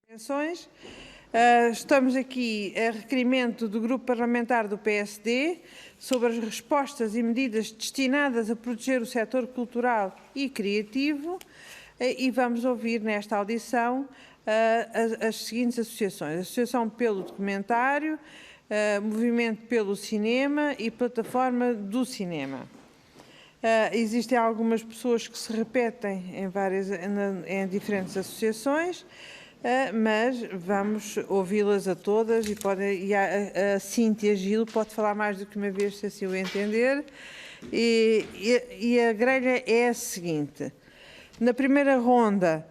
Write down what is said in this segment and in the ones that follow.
Intervenções. Estamos aqui a requerimento do Grupo Parlamentar do PSD sobre as respostas e medidas destinadas a proteger o setor cultural e criativo e vamos ouvir nesta audição as seguintes associações: Associação pelo Documentário, Movimento pelo Cinema e Plataforma do Cinema. Existem algumas pessoas que se repetem em diferentes associações, mas vamos ouvi-las a todas e a Cíntia Gil pode falar mais do que uma vez, se assim o entender. E a grelha é a seguinte: na primeira ronda,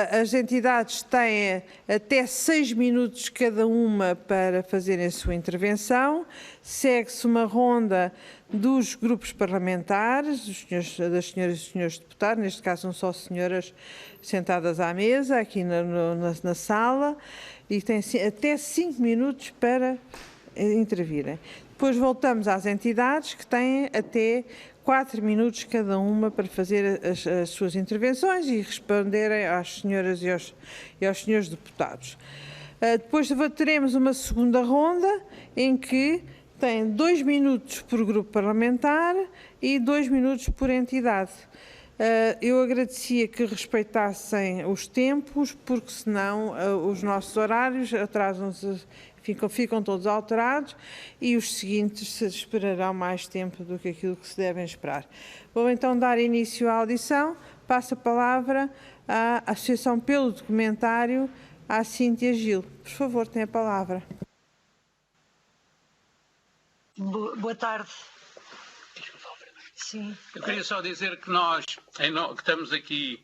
as entidades têm até 6 minutos cada uma para fazerem a sua intervenção. Segue-se uma ronda dos grupos parlamentares, das senhoras e senhores deputados, neste caso são só senhoras sentadas à mesa, aqui na sala, e têm até 5 minutos para intervirem. Depois voltamos às entidades, que têm até 4 minutos cada uma para fazer as suas intervenções e responderem às senhoras e aos senhores deputados. Depois teremos uma segunda ronda em que tem 2 minutos por grupo parlamentar e 2 minutos por entidade. Eu agradecia que respeitassem os tempos, porque senão os nossos horários atrasam-se, ficam todos alterados e os seguintes esperarão mais tempo do que aquilo que se devem esperar. Vou então dar início à audição. Passo a palavra à Associação pelo Documentário, à Cíntia Gil. Por favor, tem a palavra. Boa tarde. Sim. Eu queria só dizer que nós, que estamos aqui,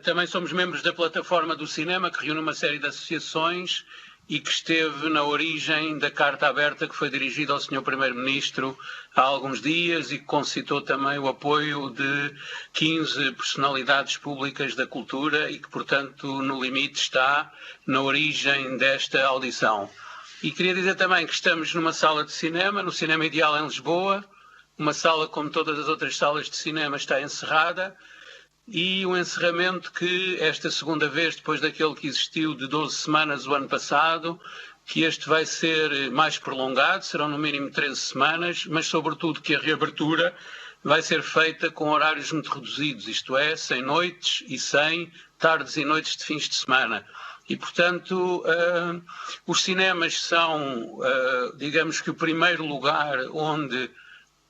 também somos membros da Plataforma do Cinema, que reúne uma série de associações e que esteve na origem da carta aberta que foi dirigida ao Sr. Primeiro-Ministro há alguns dias e que concitou também o apoio de 15 personalidades públicas da cultura e que, portanto, no limite está na origem desta audição. E queria dizer também que estamos numa sala de cinema, no Cinema Ideal em Lisboa, uma sala como todas as outras salas de cinema está encerrada, e um encerramento que esta segunda vez, depois daquele que existiu de 12 semanas o ano passado, que este vai ser mais prolongado, serão no mínimo 13 semanas, mas sobretudo que a reabertura vai ser feita com horários muito reduzidos, isto é, sem noites e sem tardes e noites de fins de semana. E, portanto, os cinemas são, digamos que o primeiro lugar onde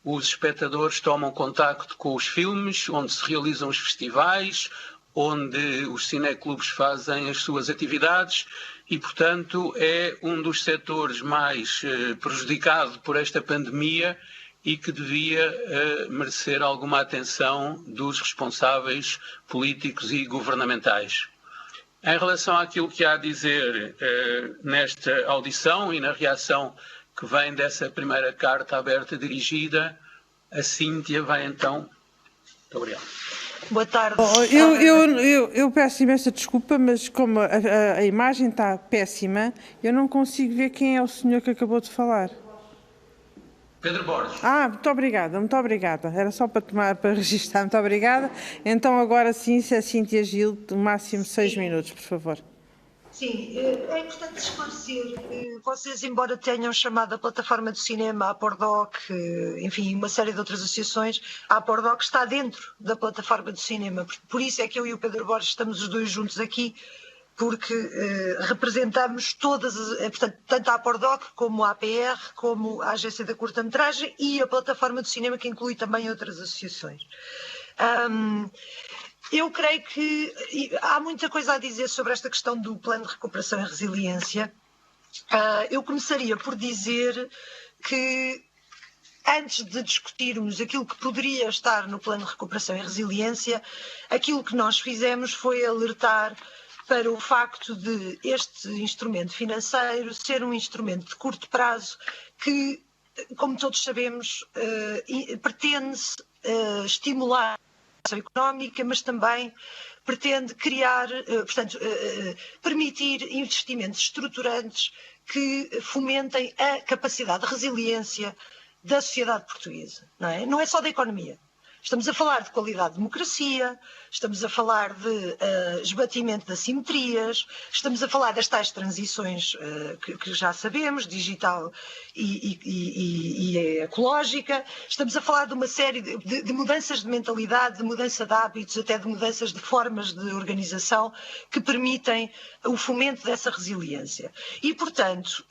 os espectadores tomam contacto com os filmes, onde se realizam os festivais, onde os cineclubes fazem as suas atividades e, portanto, é um dos setores mais prejudicado por esta pandemia e que devia merecer alguma atenção dos responsáveis políticos e governamentais. Em relação àquilo que há a dizer nesta audição e na reação que vem dessa primeira carta aberta dirigida, a Cíntia vai então. Muito obrigado. Boa tarde. Eu peço imensa desculpa, mas como a imagem está péssima, eu não consigo ver quem é o senhor que acabou de falar. Pedro Borges. Muito obrigada. Era só para registrar. Muito obrigada. Então agora sim, se a Cíntia Gil, no máximo 6 minutos, por favor. Sim, é importante esclarecer que vocês, embora tenham chamado a Plataforma do Cinema, a Apordoc, enfim, uma série de outras associações, a Apordoc está dentro da Plataforma do Cinema. Por isso é que eu e o Pedro Borges estamos os dois juntos aqui, porque representamos todas, portanto, tanto a Apordoc como a APR, como a Agência da Curta-Metragem e a Plataforma do Cinema, que inclui também outras associações. Eu creio que há muita coisa a dizer sobre esta questão do Plano de Recuperação e Resiliência. Eu começaria por dizer que, antes de discutirmos aquilo que poderia estar no Plano de Recuperação e Resiliência, aquilo que nós fizemos foi alertar para o facto de este instrumento financeiro ser um instrumento de curto prazo que, como todos sabemos, pretende estimular económica, mas também pretende criar, portanto, permitir investimentos estruturantes que fomentem a capacidade de resiliência da sociedade portuguesa. Não é só da economia. Estamos a falar de qualidade de democracia, estamos a falar de esbatimento de assimetrias, estamos a falar das tais transições que já sabemos, digital e ecológica, estamos a falar de uma série de mudanças de mentalidade, de mudança de hábitos, até de mudanças de formas de organização que permitem o fomento dessa resiliência. E, portanto,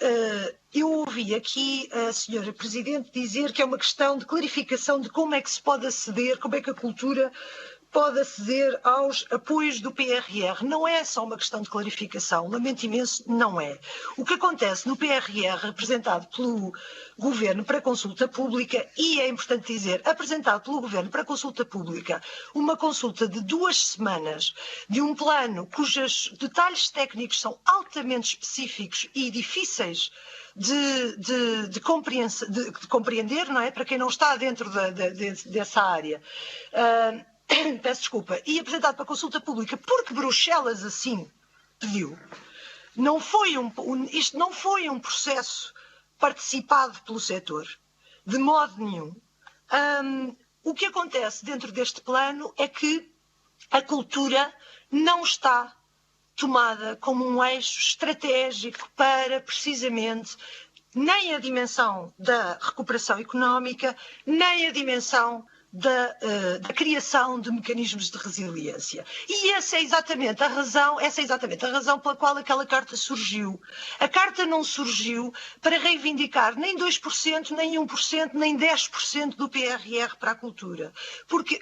eu ouvi aqui a senhora Presidente dizer que é uma questão de clarificação de como é que se pode aceder, como é que a cultura pode aceder aos apoios do PRR. Não é só uma questão de clarificação, lamento imenso, não é. O que acontece no PRR, representado pelo Governo para consulta pública, e é importante dizer, apresentado pelo Governo para consulta pública, uma consulta de 2 semanas, de um plano cujos detalhes técnicos são altamente específicos e difíceis de compreender, não é? Para quem não está dentro dessa área. Peço desculpa, e apresentado para consulta pública porque Bruxelas assim pediu. Isto não foi um processo participado pelo setor, de modo nenhum. O que acontece dentro deste plano é que a cultura não está tomada como um eixo estratégico para, precisamente, nem a dimensão da recuperação económica, nem a dimensão da criação de mecanismos de resiliência. E essa é exatamente a razão pela qual aquela carta surgiu. A carta não surgiu para reivindicar nem 2%, nem 1%, nem 10% do PRR para a cultura. Porque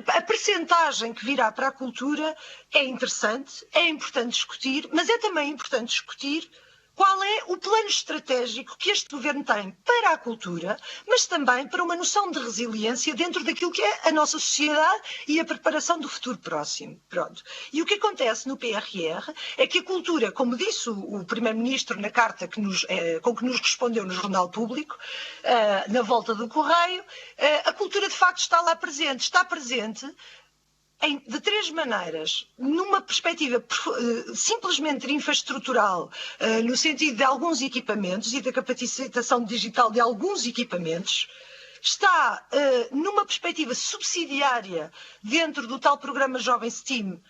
a percentagem que virá para a cultura é interessante, é importante discutir, mas é também importante discutir qual é o plano estratégico que este governo tem para a cultura, mas também para uma noção de resiliência dentro daquilo que é a nossa sociedade e a preparação do futuro próximo. Pronto. E o que acontece no PRR é que a cultura, como disse o Primeiro-Ministro na carta com que nos respondeu no Jornal Público, na volta do Correio, a cultura de facto está lá presente. Está presente de 3 maneiras, numa perspectiva simplesmente infraestrutural, no sentido de alguns equipamentos e da capacitação digital de alguns equipamentos, está numa perspectiva subsidiária dentro do tal programa Jovem STEAM,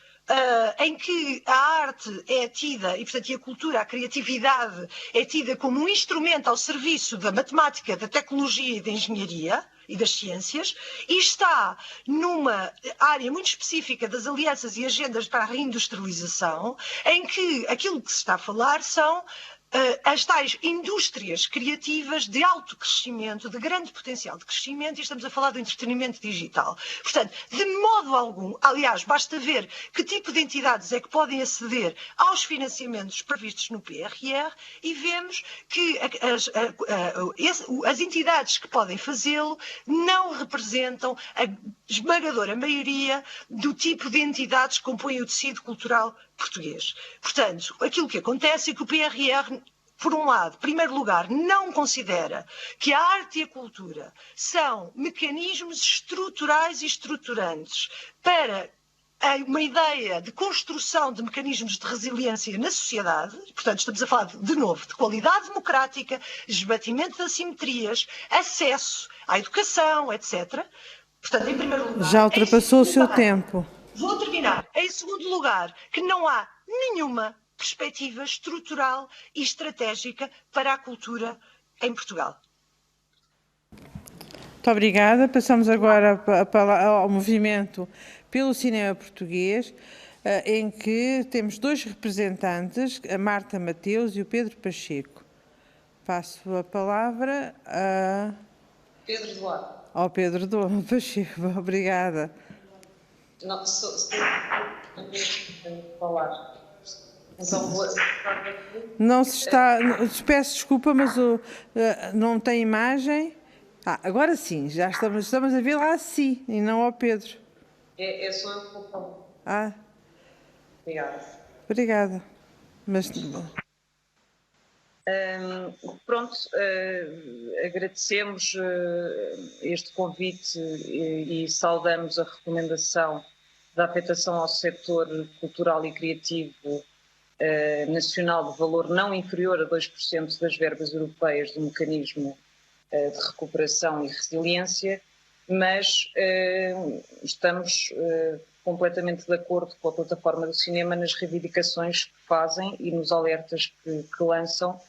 em que a arte é tida, e portanto a cultura, a criatividade é tida como um instrumento ao serviço da matemática, da tecnologia e da engenharia e das ciências, e está numa área muito específica das alianças e agendas para a reindustrialização, em que aquilo que se está a falar são as tais indústrias criativas de alto crescimento, de grande potencial de crescimento, e estamos a falar do entretenimento digital. Portanto, de modo algum, aliás, basta ver que tipo de entidades é que podem aceder aos financiamentos previstos no PRR e vemos que as entidades que podem fazê-lo não representam a esmagadora maioria do tipo de entidades que compõem o tecido cultural português. Portanto, aquilo que acontece é que o PRR, por um lado, em primeiro lugar, não considera que a arte e a cultura são mecanismos estruturais e estruturantes para uma ideia de construção de mecanismos de resiliência na sociedade. Portanto, estamos a falar, de novo, de qualidade democrática, esbatimento de assimetrias, acesso à educação, etc. Portanto, em primeiro lugar... Já ultrapassou o seu tempo. Vou terminar. Em segundo lugar, que não há nenhuma perspectiva estrutural e estratégica para a cultura em Portugal. Muito obrigada. Passamos agora ao movimento pelo cinema português, em que temos 2 representantes, a Marta Mateus e o Pedro Pacheco. Passo a palavra Pedro Duarte. ao Pedro Pacheco. Obrigada. Não, falar. Não se está... Peço desculpa, mas não tem imagem. Agora sim, já estamos a ver lá a si e não ao Pedro. Sou eu que vou falar. Obrigada. Mas... Pronto, agradecemos este convite e saudamos a recomendação da afetação ao setor cultural e criativo nacional de valor não inferior a 2% das verbas europeias do mecanismo de recuperação e resiliência. mas estamos completamente de acordo com a plataforma do cinema nas reivindicações que fazem e nos alertas que lançam,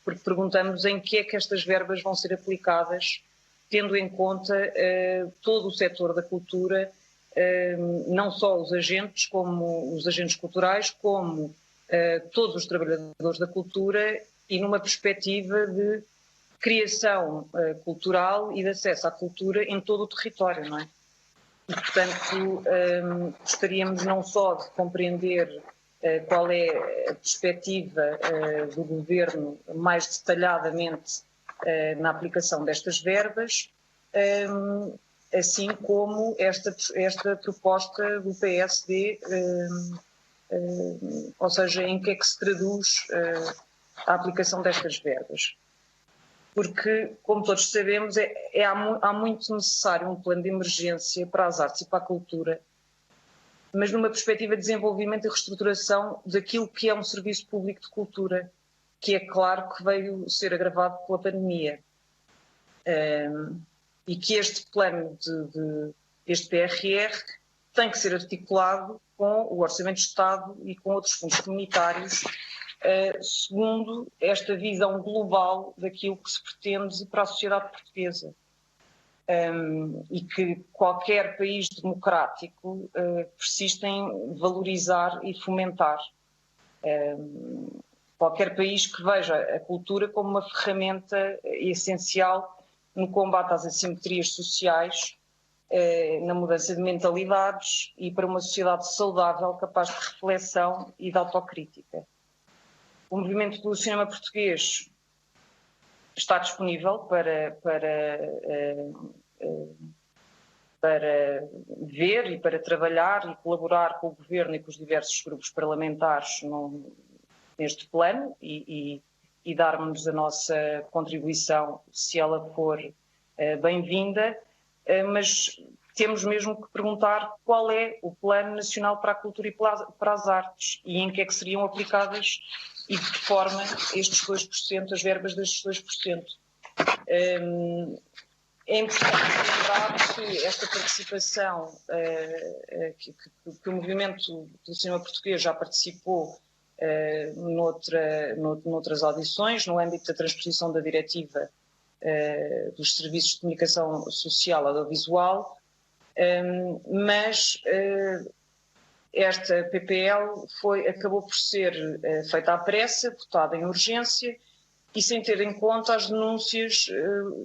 porque perguntamos em que é que estas verbas vão ser aplicadas, tendo em conta todo o setor da cultura, não só os agentes, como os agentes culturais, como todos os trabalhadores da cultura, e numa perspectiva de criação cultural e de acesso à cultura em todo o território, não é? E, portanto, gostaríamos não só de compreender qual é a perspectiva do Governo mais detalhadamente na aplicação destas verbas, assim como esta proposta do PSD, ou seja, em que é que se traduz a aplicação destas verbas. Porque, como todos sabemos, há muito necessário um plano de emergência para as artes e para a cultura, mas numa perspectiva de desenvolvimento e reestruturação daquilo que é um serviço público de cultura, que é claro que veio ser agravado pela pandemia. E que este plano, este PRR, tem que ser articulado com o Orçamento de Estado e com outros fundos comunitários, segundo esta visão global daquilo que se pretende para a sociedade portuguesa. E que qualquer país democrático persiste em valorizar e fomentar. Qualquer país que veja a cultura como uma ferramenta essencial no combate às assimetrias sociais, na mudança de mentalidades e para uma sociedade saudável, capaz de reflexão e de autocrítica. O movimento do cinema português está disponível para ver e para trabalhar e colaborar com o Governo e com os diversos grupos parlamentares neste plano e darmos a nossa contribuição, se ela for bem-vinda, mas temos mesmo que perguntar qual é o Plano Nacional para a Cultura e para as Artes e em que é que seriam aplicadas e de que forma estes 2%, as verbas destes 2%. É importante lembrar que esta participação, que o movimento do cinema português já participou noutras audições, no âmbito da transposição da diretiva dos serviços de comunicação social audiovisual, mas esta PPL acabou por ser feita à pressa, votada em urgência e sem ter em conta as denúncias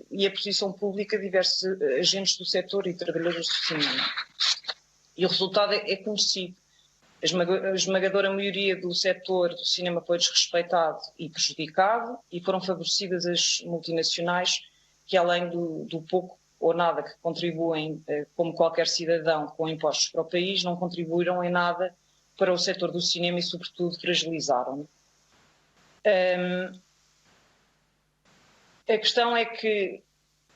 e a posição pública de diversos agentes do setor e trabalhadores do cinema. E o resultado é conhecido. A esmagadora maioria do setor do cinema foi desrespeitado e prejudicado e foram favorecidas as multinacionais que, além do pouco ou nada que contribuem, como qualquer cidadão, com impostos para o país, não contribuíram em nada para o setor do cinema e, sobretudo, fragilizaram-no. A questão é que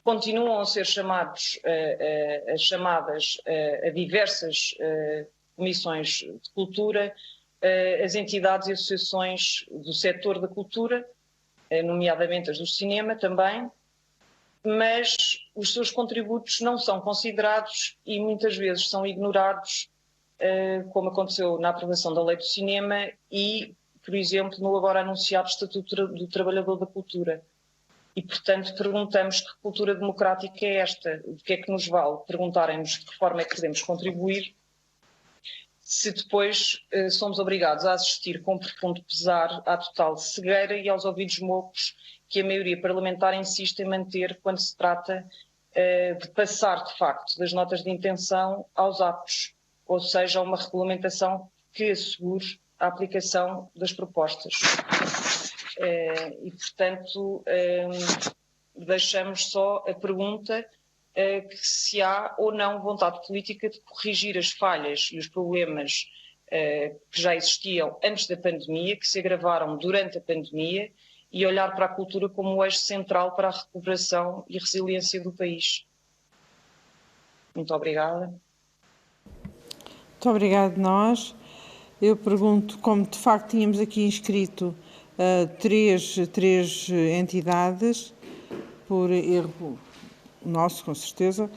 continuam a ser chamadas a diversas comissões de cultura, as entidades e associações do setor da cultura, nomeadamente as do cinema também, mas os seus contributos não são considerados e muitas vezes são ignorados, como aconteceu na aprovação da Lei do Cinema e, por exemplo, no agora anunciado Estatuto do Trabalhador da Cultura. E, portanto, perguntamos que cultura democrática é esta? De que é que nos vale perguntarem-nos de que forma é que podemos contribuir, se depois somos obrigados a assistir com profundo pesar à total cegueira e aos ouvidos mocos que a maioria parlamentar insiste em manter quando se trata de passar, de facto, das notas de intenção aos atos, ou seja, a uma regulamentação que assegure a aplicação das propostas. E, portanto, deixamos só a pergunta que se há ou não vontade política de corrigir as falhas e os problemas que já existiam antes da pandemia, que se agravaram durante a pandemia, e olhar para a cultura como o eixo central para a recuperação e resiliência do país. Muito obrigada. Muito obrigado nós. Eu pergunto, como de facto tínhamos aqui inscrito três entidades, por erro nosso, com certeza.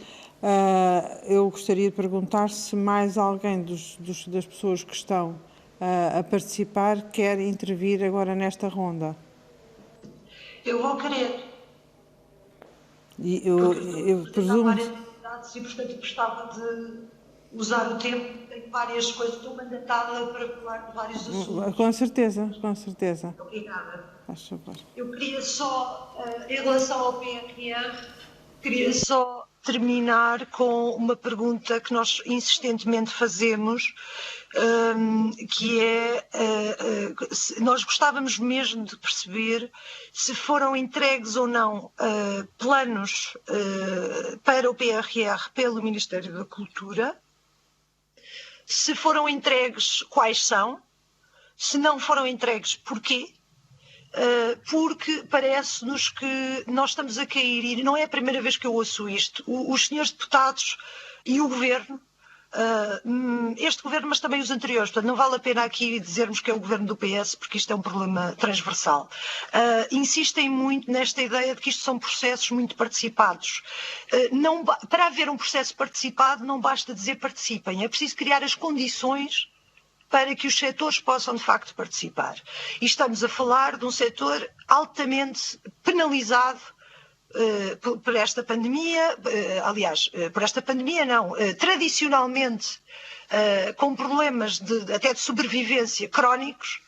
Eu gostaria de perguntar se mais alguém das pessoas que estão a participar quer intervir agora nesta ronda. Eu vou querer. E eu presumo... E, portanto, eu gostava de usar o tempo. Tenho várias coisas, estou mandatada para falar de vários assuntos. Com certeza, com certeza. Obrigada. Faz favor. Eu queria só, em relação ao PRR, queria só terminar com uma pergunta que nós insistentemente fazemos, que é, nós gostávamos mesmo de perceber se foram entregues ou não planos para o PRR pelo Ministério da Cultura, se foram entregues, quais são, se não foram entregues, porquê? Porque parece-nos que nós estamos a cair, e não é a primeira vez que eu ouço isto, os senhores deputados e o governo, este governo, mas também os anteriores, portanto não vale a pena aqui dizermos que é o governo do PS, porque isto é um problema transversal, insistem muito nesta ideia de que isto são processos muito participados. Para haver um processo participado não basta dizer participem, é preciso criar as condições para que os setores possam de facto participar. E estamos a falar de um setor altamente penalizado por esta pandemia, aliás, por esta pandemia não, tradicionalmente com problemas até de sobrevivência crónicos,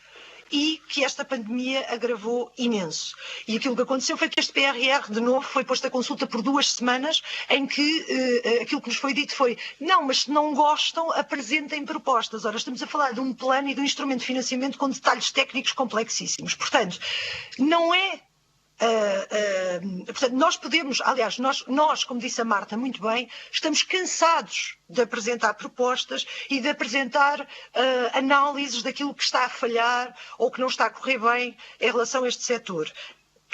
e que esta pandemia agravou imenso. E aquilo que aconteceu foi que este PRR, de novo, foi posto a consulta por 2 semanas, em que aquilo que nos foi dito foi: não, mas se não gostam, apresentem propostas. Ora, estamos a falar de um plano e de um instrumento de financiamento com detalhes técnicos complexíssimos. Portanto, não é... portanto, nós podemos, aliás, nós, como disse a Marta muito bem, estamos cansados de apresentar propostas e de apresentar análises daquilo que está a falhar ou que não está a correr bem em relação a este setor.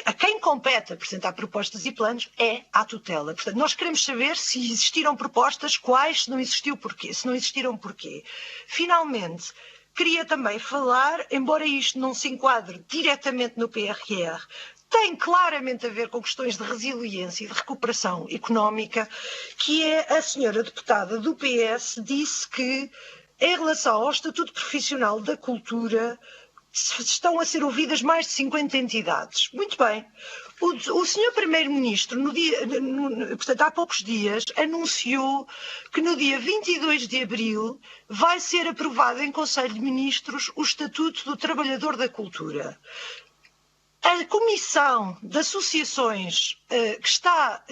A quem compete apresentar propostas e planos é à tutela. Portanto, nós queremos saber se existiram propostas, quais, se não existiu, porquê, se não existiram, porquê. Finalmente, queria também falar, embora isto não se enquadre diretamente no PRR, tem claramente a ver com questões de resiliência e de recuperação económica, que é a senhora deputada do PS disse que, em relação ao Estatuto Profissional da Cultura, estão a ser ouvidas mais de 50 entidades. Muito bem. O senhor Primeiro-Ministro, portanto, há poucos dias, anunciou que no dia 22 de abril vai ser aprovado em Conselho de Ministros o Estatuto do Trabalhador da Cultura. A Comissão de Associações, que está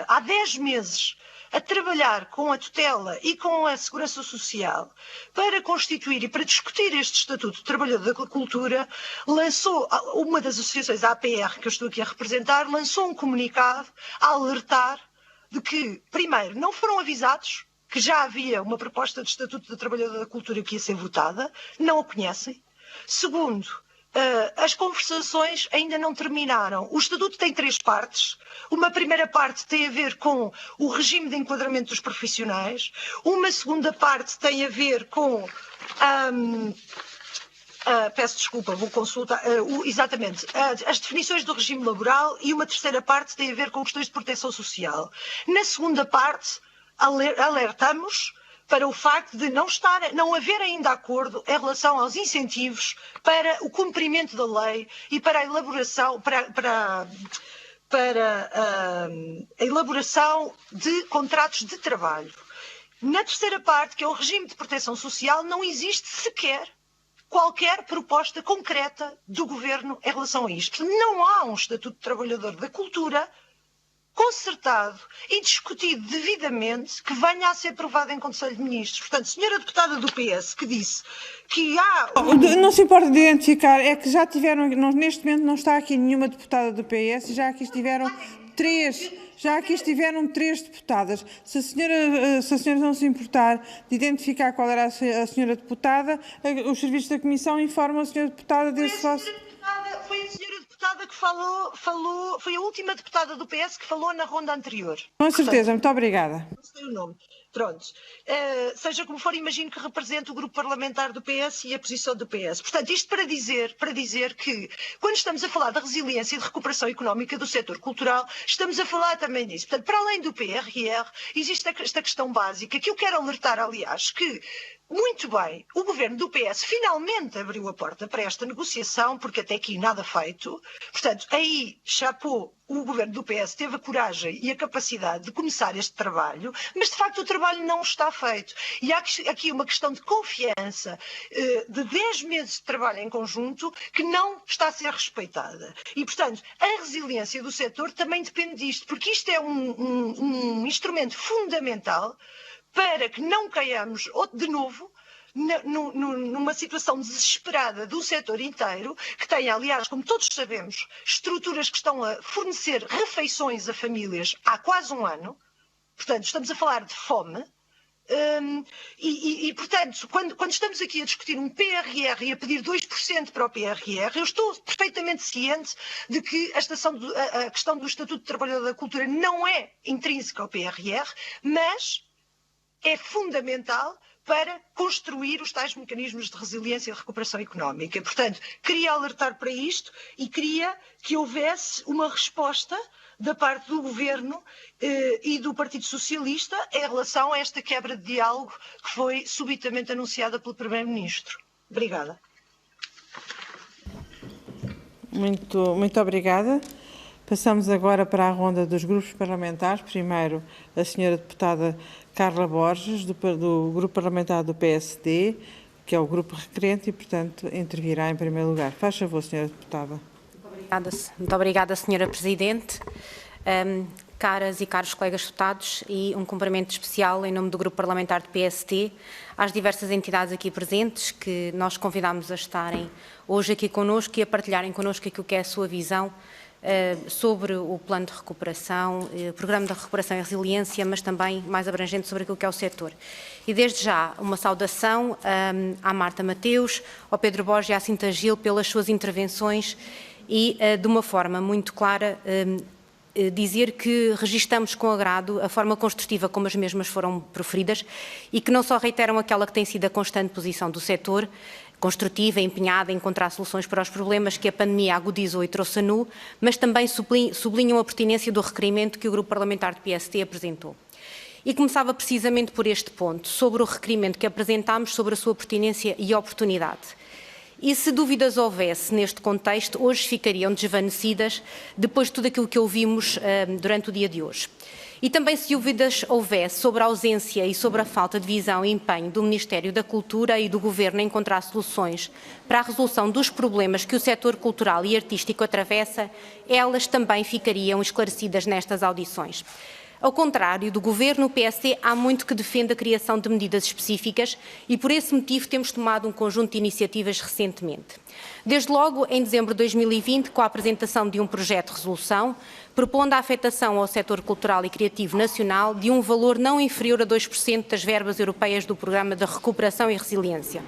há 10 meses a trabalhar com a tutela e com a Segurança Social para constituir e para discutir este Estatuto de Trabalhador da Cultura, lançou, uma das associações, a APR, que eu estou aqui a representar, lançou um comunicado a alertar de que, primeiro, não foram avisados que já havia uma proposta de Estatuto de Trabalhador da Cultura que ia ser votada, não a conhecem. Segundo, as conversações ainda não terminaram. O Estatuto tem 3 partes. Uma primeira parte tem a ver com o regime de enquadramento dos profissionais. Uma segunda parte tem a ver com... peço desculpa, vou consultar... exatamente. As definições do regime laboral, e uma terceira parte tem a ver com questões de proteção social. Na segunda parte, alertamos para o facto de não haver ainda acordo em relação aos incentivos para o cumprimento da lei e para a elaboração, para a elaboração de contratos de trabalho. Na terceira parte, que é o regime de proteção social, não existe sequer qualquer proposta concreta do Governo em relação a isto. Não há um Estatuto de Trabalhador da Cultura concertado e discutido devidamente que venha a ser aprovado em Conselho de Ministros. Portanto, senhora deputada do PS, que disse que há... Não se importa de identificar, é que já tiveram, neste momento não está aqui nenhuma deputada do PS, já aqui estiveram 3 deputadas. Se a senhora não se importar de identificar qual era a senhora deputada, os serviços da Comissão informam a senhora deputada desse vosso... foi a senhora deputada que falou, foi a última deputada do PS que falou na ronda anterior. Com certeza, muito obrigada. Não sei o nome. Pronto. Seja como for, imagino que represente o grupo parlamentar do PS e a posição do PS. Portanto, isto para dizer que, quando estamos a falar da resiliência e de recuperação económica do setor cultural, estamos a falar também disso. Portanto, para além do PRR, existe esta questão básica, que eu quero alertar, aliás, que muito bem, o governo do PS finalmente abriu a porta para esta negociação, porque até aqui nada feito. Portanto, aí, chapou, o governo do PS teve a coragem e a capacidade de começar este trabalho, mas de facto o trabalho não está feito. E há aqui uma questão de confiança, de 10 meses de trabalho em conjunto, que não está a ser respeitada. E, portanto, a resiliência do setor também depende disto, porque isto é um instrumento fundamental para que não caiamos de novo numa situação desesperada do setor inteiro, que tem, aliás, como todos sabemos, estruturas que estão a fornecer refeições a famílias há quase um ano. Portanto, estamos a falar de fome. Portanto, quando estamos aqui a discutir um PRR e a pedir 2% para o PRR, eu estou perfeitamente ciente de que a questão do Estatuto de Trabalhador da Cultura não é intrínseca ao PRR, mas é fundamental para construir os tais mecanismos de resiliência e recuperação económica. Portanto, queria alertar para isto e queria que houvesse uma resposta da parte do Governo e do Partido Socialista em relação a esta quebra de diálogo que foi subitamente anunciada pelo Primeiro-Ministro. Obrigada. Muito obrigada. Passamos agora para a ronda dos grupos parlamentares. Primeiro, a senhora deputada Carla Borges, do grupo parlamentar do PSD, que é o grupo requerente e, portanto, intervirá em primeiro lugar. Faz favor, senhora deputada. Muito obrigada, senhora Presidente. Caras e caros colegas deputados, e um cumprimento especial em nome do grupo parlamentar do PSD às diversas entidades aqui presentes que nós convidamos a estarem hoje aqui connosco e a partilharem connosco aquilo que é a sua visão sobre o plano de recuperação, o programa de recuperação e resiliência, mas também mais abrangente sobre aquilo que é o setor. E desde já uma saudação à Marta Mateus, ao Pedro Borges e à Cinta Gil pelas suas intervenções e de uma forma muito clara dizer que registamos com agrado a forma construtiva como as mesmas foram proferidas e que não só reiteram aquela que tem sido a constante posição do setor, construtiva, empenhada em encontrar soluções para os problemas que a pandemia agudizou e trouxe a nu, mas também sublinham a pertinência do requerimento que o grupo parlamentar do PSD apresentou. E começava precisamente por este ponto, sobre o requerimento que apresentámos, sobre a sua pertinência e oportunidade. E se dúvidas houvesse neste contexto, hoje ficariam desvanecidas depois de tudo aquilo que ouvimos durante o dia de hoje. E também se dúvidas houvesse sobre a ausência e sobre a falta de visão e empenho do Ministério da Cultura e do Governo em encontrar soluções para a resolução dos problemas que o setor cultural e artístico atravessa, elas também ficariam esclarecidas nestas audições. Ao contrário do Governo, o PSD há muito que defende a criação de medidas específicas e por esse motivo temos tomado um conjunto de iniciativas recentemente. Desde logo, em dezembro de 2020, com a apresentação de um projeto de resolução, propondo a afetação ao setor cultural e criativo nacional de um valor não inferior a 2% das verbas europeias do Programa de Recuperação e Resiliência.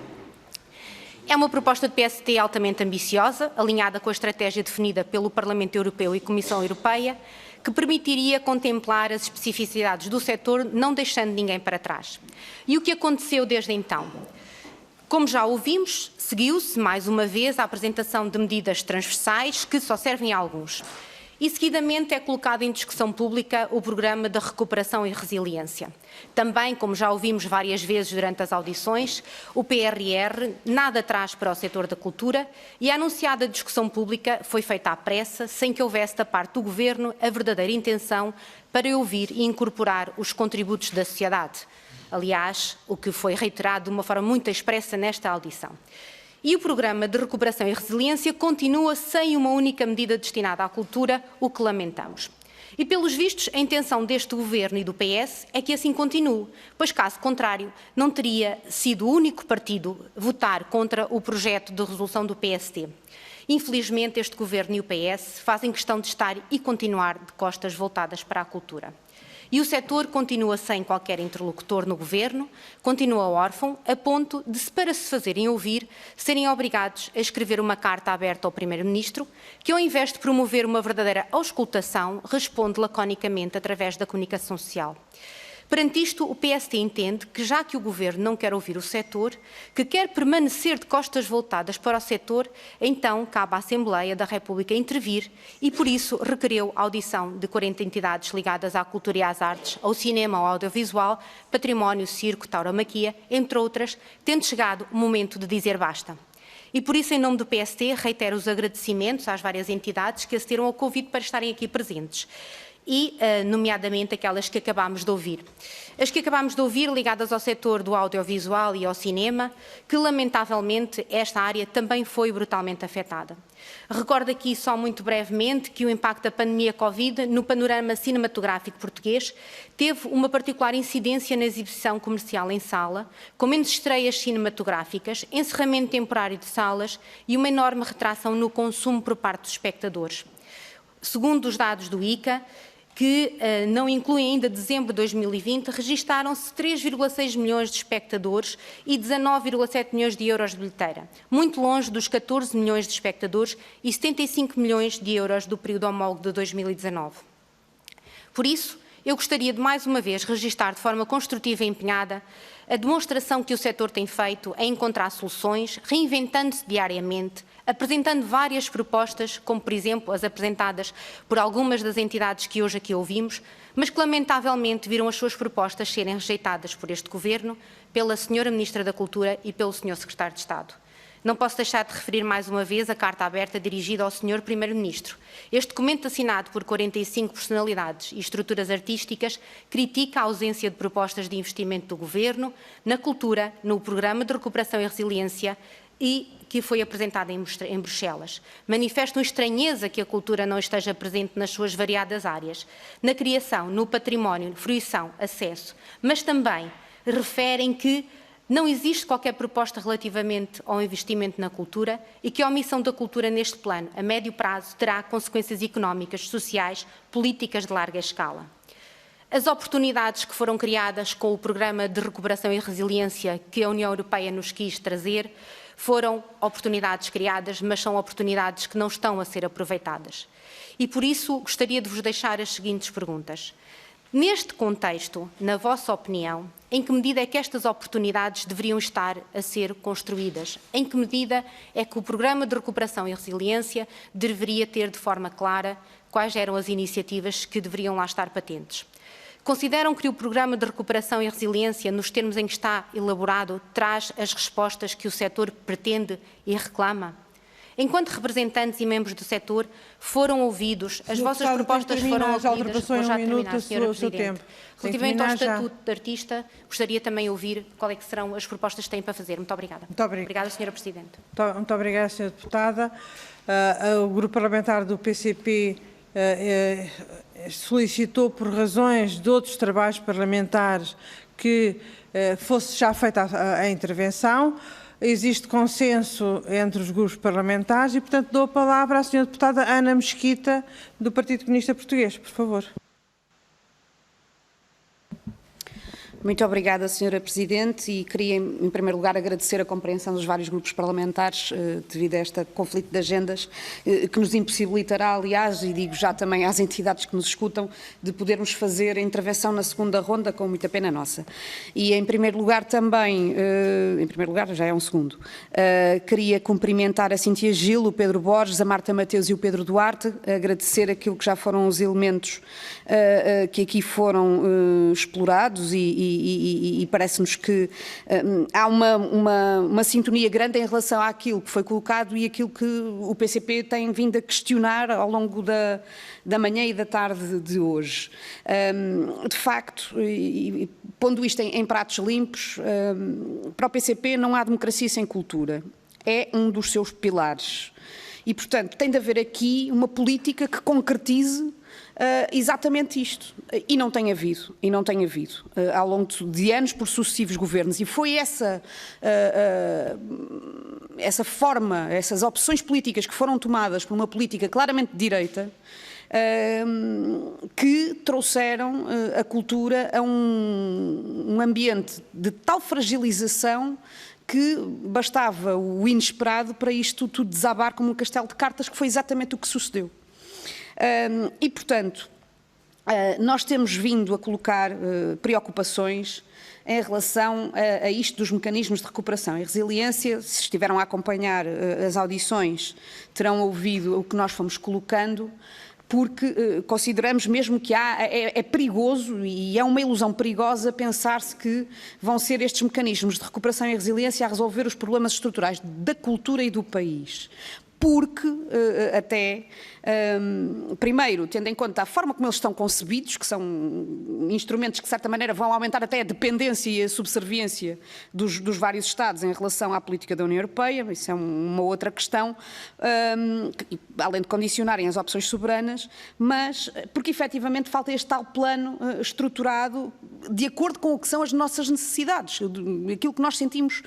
É uma proposta de PSD altamente ambiciosa, alinhada com a estratégia definida pelo Parlamento Europeu e Comissão Europeia, que permitiria contemplar as especificidades do setor, não deixando ninguém para trás. E o que aconteceu desde então? Como já ouvimos, seguiu-se, mais uma vez, a apresentação de medidas transversais que só servem a alguns. E, seguidamente, é colocado em discussão pública o Programa de Recuperação e Resiliência. Também, como já ouvimos várias vezes durante as audições, o PRR nada traz para o setor da cultura e a anunciada discussão pública foi feita à pressa, sem que houvesse da parte do Governo a verdadeira intenção para ouvir e incorporar os contributos da sociedade. Aliás, o que foi reiterado de uma forma muito expressa nesta audição. E o Programa de Recuperação e Resiliência continua sem uma única medida destinada à cultura, o que lamentamos. E, pelos vistos, a intenção deste Governo e do PS é que assim continue, pois, caso contrário, não teria sido o único partido votar contra o projeto de resolução do PSD. Infelizmente, este Governo e o PS fazem questão de estar e continuar de costas voltadas para a cultura. E o setor continua sem qualquer interlocutor no Governo, continua órfão, a ponto de, para se fazerem ouvir, serem obrigados a escrever uma carta aberta ao Primeiro-Ministro, que ao invés de promover uma verdadeira auscultação, responde laconicamente através da comunicação social. Perante isto, o PSD entende que, já que o Governo não quer ouvir o setor, que quer permanecer de costas voltadas para o setor, então cabe à Assembleia da República intervir e, por isso, requereu a audição de 40 entidades ligadas à cultura e às artes, ao cinema, ao audiovisual, património, circo, tauromaquia, entre outras, tendo chegado o momento de dizer basta. E por isso, em nome do PSD, reitero os agradecimentos às várias entidades que acederam ao convite para estarem aqui presentes. E, nomeadamente, aquelas que acabámos de ouvir. As que acabámos de ouvir ligadas ao setor do audiovisual e ao cinema, que, lamentavelmente, esta área também foi brutalmente afetada. Recordo aqui, só muito brevemente, que o impacto da pandemia Covid no panorama cinematográfico português teve uma particular incidência na exibição comercial em sala, com menos estreias cinematográficas, encerramento temporário de salas e uma enorme retração no consumo por parte dos espectadores. Segundo os dados do ICA, que não incluem ainda dezembro de 2020, registaram-se 3,6 milhões de espectadores e 19,7 milhões de euros de bilheteira, muito longe dos 14 milhões de espectadores e 75 milhões de euros do período homólogo de 2019. Por isso, eu gostaria de mais uma vez registrar de forma construtiva e empenhada a demonstração que o setor tem feito em encontrar soluções, reinventando-se diariamente, apresentando várias propostas, como por exemplo as apresentadas por algumas das entidades que hoje aqui ouvimos, mas que lamentavelmente viram as suas propostas serem rejeitadas por este Governo, pela Sra. Ministra da Cultura e pelo Sr. Secretário de Estado. Não posso deixar de referir mais uma vez a carta aberta dirigida ao Sr. Primeiro-Ministro. Este documento, assinado por 45 personalidades e estruturas artísticas, critica a ausência de propostas de investimento do Governo na cultura, no Programa de Recuperação e Resiliência e que foi apresentado em Bruxelas. Manifestam estranheza que a cultura não esteja presente nas suas variadas áreas, na criação, no património, fruição, acesso, mas também referem que não existe qualquer proposta relativamente ao investimento na cultura e que a omissão da cultura neste plano, a médio prazo, terá consequências económicas, sociais, políticas de larga escala. As oportunidades que foram criadas com o Programa de Recuperação e Resiliência que a União Europeia nos quis trazer foram oportunidades criadas, mas são oportunidades que não estão a ser aproveitadas. E por isso gostaria de vos deixar as seguintes perguntas. Neste contexto, na vossa opinião, em que medida é que estas oportunidades deveriam estar a ser construídas? Em que medida é que o Programa de Recuperação e Resiliência deveria ter de forma clara quais eram as iniciativas que deveriam lá estar patentes? Consideram que o Programa de Recuperação e Resiliência, nos termos em que está elaborado, traz as respostas que o setor pretende e reclama? Enquanto representantes e membros do setor foram ouvidos, as vossas propostas foram ouvidas. Vou já terminar, Sra. Presidente. Relativamente ao Estatuto de Artista, gostaria também de ouvir quais é que serão as propostas que têm para fazer. Muito obrigada. Muito obrigada. Obrigada, Sra. Presidente. Muito obrigada, Sra. Deputada. O Grupo Parlamentar do PCP solicitou, por razões de outros trabalhos parlamentares, que fosse já feita a intervenção. Existe consenso entre os grupos parlamentares e, portanto, dou a palavra à Sra. Deputada Ana Mesquita, do Partido Comunista Português. Por favor. Muito obrigada, Sra. Presidente, e queria, em primeiro lugar, agradecer a compreensão dos vários grupos parlamentares devido a este conflito de agendas que nos impossibilitará, aliás, e digo já também às entidades que nos escutam, de podermos fazer a intervenção na segunda ronda com muita pena nossa. E, em primeiro lugar, também, em primeiro lugar, já é um segundo, queria cumprimentar a Cíntia Gil, o Pedro Borges, a Marta Mateus e o Pedro Duarte, agradecer aquilo que já foram os elementos que aqui foram explorados e parece-nos que há uma sintonia grande em relação àquilo que foi colocado e aquilo que o PCP tem vindo a questionar ao longo da manhã e da tarde de hoje. De facto, e pondo isto em pratos limpos, para o PCP não há democracia sem cultura. É um dos seus pilares. E, portanto, tem de haver aqui uma política que concretize exatamente isto. E não tem havido, ao longo de anos por sucessivos governos. E foi essa forma, essas opções políticas que foram tomadas por uma política claramente de direita, que trouxeram a cultura a um ambiente de tal fragilização que bastava o inesperado para isto tudo desabar como um castelo de cartas, que foi exatamente o que sucedeu. E, portanto, nós temos vindo a colocar preocupações em relação a isto dos mecanismos de recuperação e resiliência. Se estiveram a acompanhar as audições, terão ouvido o que nós fomos colocando, porque consideramos mesmo que é perigoso e é uma ilusão perigosa pensar-se que vão ser estes mecanismos de recuperação e resiliência a resolver os problemas estruturais da cultura e do país. Porque, primeiro, tendo em conta a forma como eles estão concebidos, que são instrumentos que, de certa maneira, vão aumentar até a dependência e a subserviência dos vários Estados em relação à política da União Europeia, isso é uma outra questão, além de condicionarem as opções soberanas, mas porque, efetivamente, falta este tal plano estruturado de acordo com o que são as nossas necessidades, aquilo que nós sentimos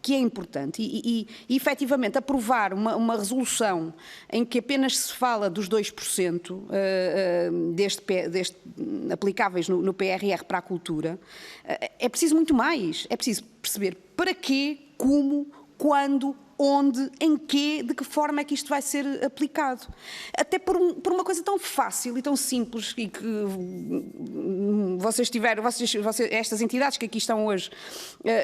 que é importante. E efetivamente, aprovar uma resolução em que apenas se fala dos 2% aplicáveis no PRR para a cultura, é preciso muito mais. É preciso perceber para quê, como, quando, onde, em quê, de que forma é que isto vai ser aplicado. Até por uma coisa tão fácil e tão simples, e que estas entidades que aqui estão hoje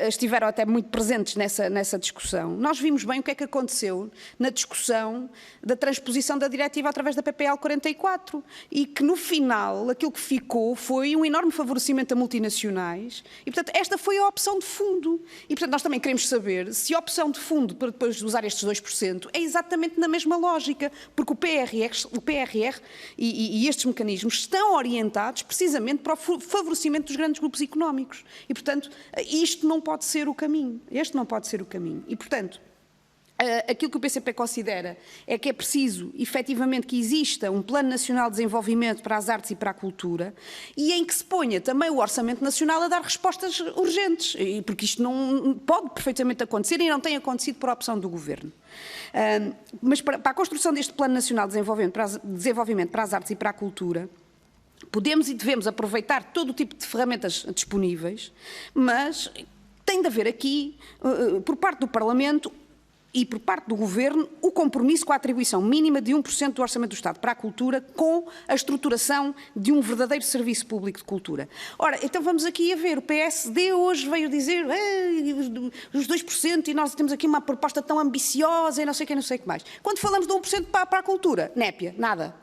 estiveram até muito presentes nessa discussão. Nós vimos bem o que é que aconteceu na discussão da transposição da diretiva através da PPL 44 e que no final aquilo que ficou foi um enorme favorecimento a multinacionais e, portanto, esta foi a opção de fundo. E, portanto, nós também queremos saber se a opção de fundo para depois de usar estes 2% é exatamente na mesma lógica, porque o PRR e estes mecanismos estão orientados precisamente para o favorecimento dos grandes grupos económicos. E, portanto, isto não pode ser o caminho. Este não pode ser o caminho. E, portanto, aquilo que o PCP considera é que é preciso, efetivamente, que exista um Plano Nacional de Desenvolvimento para as Artes e para a Cultura e em que se ponha também o Orçamento Nacional a dar respostas urgentes, porque isto não pode perfeitamente acontecer e não tem acontecido por opção do Governo. Mas para a construção deste Plano Nacional de Desenvolvimento para as Artes e para a Cultura, podemos e devemos aproveitar todo o tipo de ferramentas disponíveis, mas tem de haver aqui, por parte do Parlamento, e por parte do Governo, o compromisso com a atribuição mínima de 1% do Orçamento do Estado para a cultura, com a estruturação de um verdadeiro serviço público de cultura. Ora, então vamos aqui a ver, o PSD hoje veio dizer os 2% e nós temos aqui uma proposta tão ambiciosa e não sei o que, não sei o que mais. Quando falamos de 1% para a cultura, népia, nada.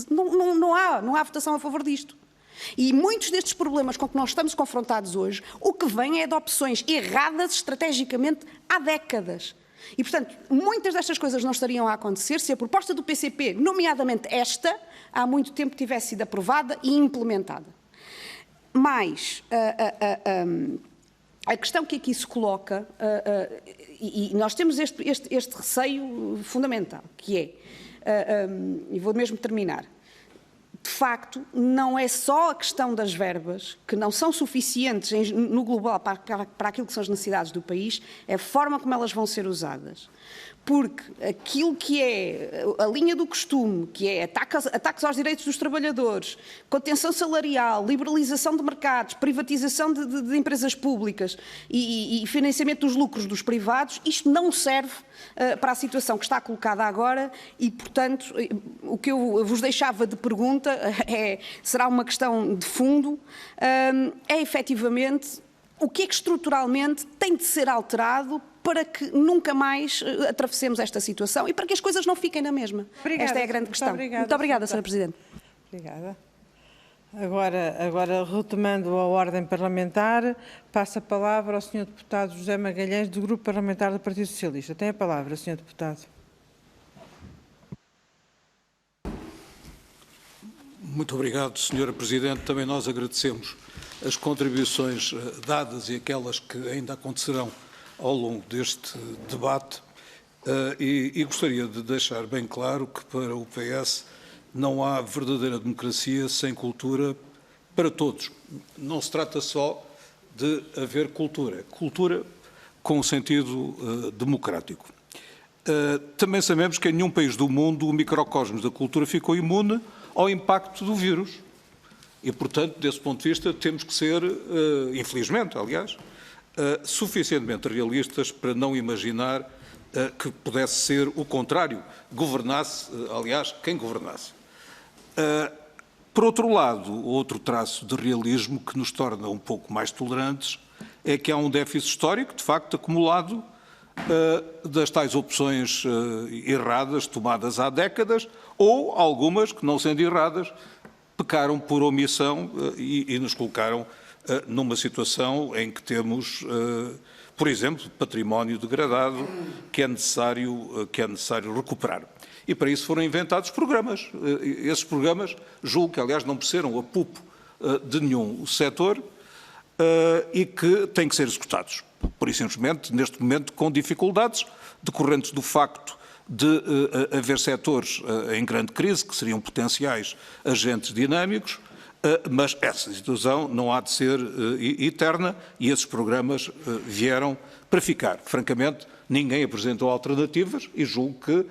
Não há votação a favor disto. E muitos destes problemas com que nós estamos confrontados hoje, o que vem é de opções erradas estrategicamente há décadas. E, portanto, muitas destas coisas não estariam a acontecer se a proposta do PCP, nomeadamente esta, há muito tempo tivesse sido aprovada e implementada. Mas a questão que aqui se coloca, e nós temos este receio fundamental, que é, e vou mesmo terminar, de facto, não é só a questão das verbas, que não são suficientes no global para aquilo que são as necessidades do país, é a forma como elas vão ser usadas. Porque aquilo que é a linha do costume, que é ataques aos direitos dos trabalhadores, contenção salarial, liberalização de mercados, privatização de empresas públicas e financiamento dos lucros dos privados, isto não serve para a situação que está colocada agora e, portanto, o que eu vos deixava de pergunta será uma questão de fundo, é efetivamente o que é que estruturalmente tem de ser alterado para que nunca mais atravessemos esta situação e para que as coisas não fiquem na mesma. Obrigada, esta é a grande questão. Muito obrigada, Sra. Presidente. Obrigada. Agora, retomando a ordem parlamentar, passo a palavra ao Sr. Deputado José Magalhães, do Grupo Parlamentar do Partido Socialista. Tem a palavra, Sr. Deputado. Muito obrigado, Sra. Presidente. Também nós agradecemos as contribuições dadas e aquelas que ainda acontecerão ao longo deste debate e gostaria de deixar bem claro que para o PS não há verdadeira democracia sem cultura para todos. Não se trata só de haver cultura, cultura com sentido democrático. Também sabemos que em nenhum país do mundo o microcosmos da cultura ficou imune ao impacto do vírus. E, portanto, desse ponto de vista, temos que ser, infelizmente, aliás, suficientemente realistas para não imaginar que pudesse ser o contrário, governasse, aliás, quem governasse. Por outro lado, outro traço de realismo que nos torna um pouco mais tolerantes é que há um déficit histórico, de facto, acumulado das tais opções erradas tomadas há décadas, ou algumas que, não sendo erradas, pecaram por omissão e nos colocaram numa situação em que temos, por exemplo, património degradado que é necessário recuperar. E para isso foram inventados programas. Esses programas, julgo que, aliás, não mereceram apupo de nenhum setor e que têm que ser executados. Por isso, simplesmente, neste momento, com dificuldades decorrentes do facto de haver setores em grande crise, que seriam potenciais agentes dinâmicos, mas essa situação não há de ser eterna e esses programas vieram para ficar. Francamente, ninguém apresentou alternativas e julgo que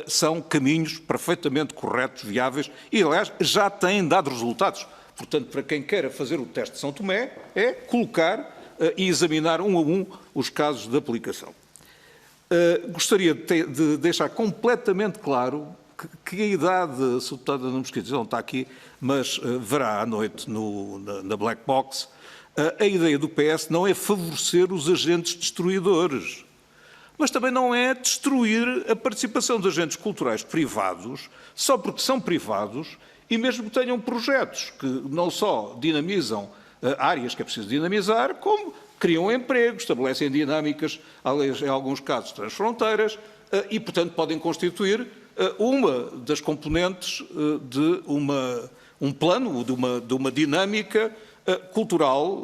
são caminhos perfeitamente corretos, viáveis e, aliás, já têm dado resultados. Portanto, para quem queira fazer o teste de São Tomé, é colocar e examinar um a um os casos de aplicação. Gostaria de deixar completamente claro que a idade, a deputada não não está aqui, mas verá à noite na Black Box, a ideia do PS não é favorecer os agentes destruidores, mas também não é destruir a participação de agentes culturais privados, só porque são privados e mesmo que tenham projetos que não só dinamizam áreas que é preciso dinamizar, como criam empregos, estabelecem dinâmicas, em alguns casos, transfronteiras, e, portanto, podem constituir uma das componentes de um plano, de uma dinâmica cultural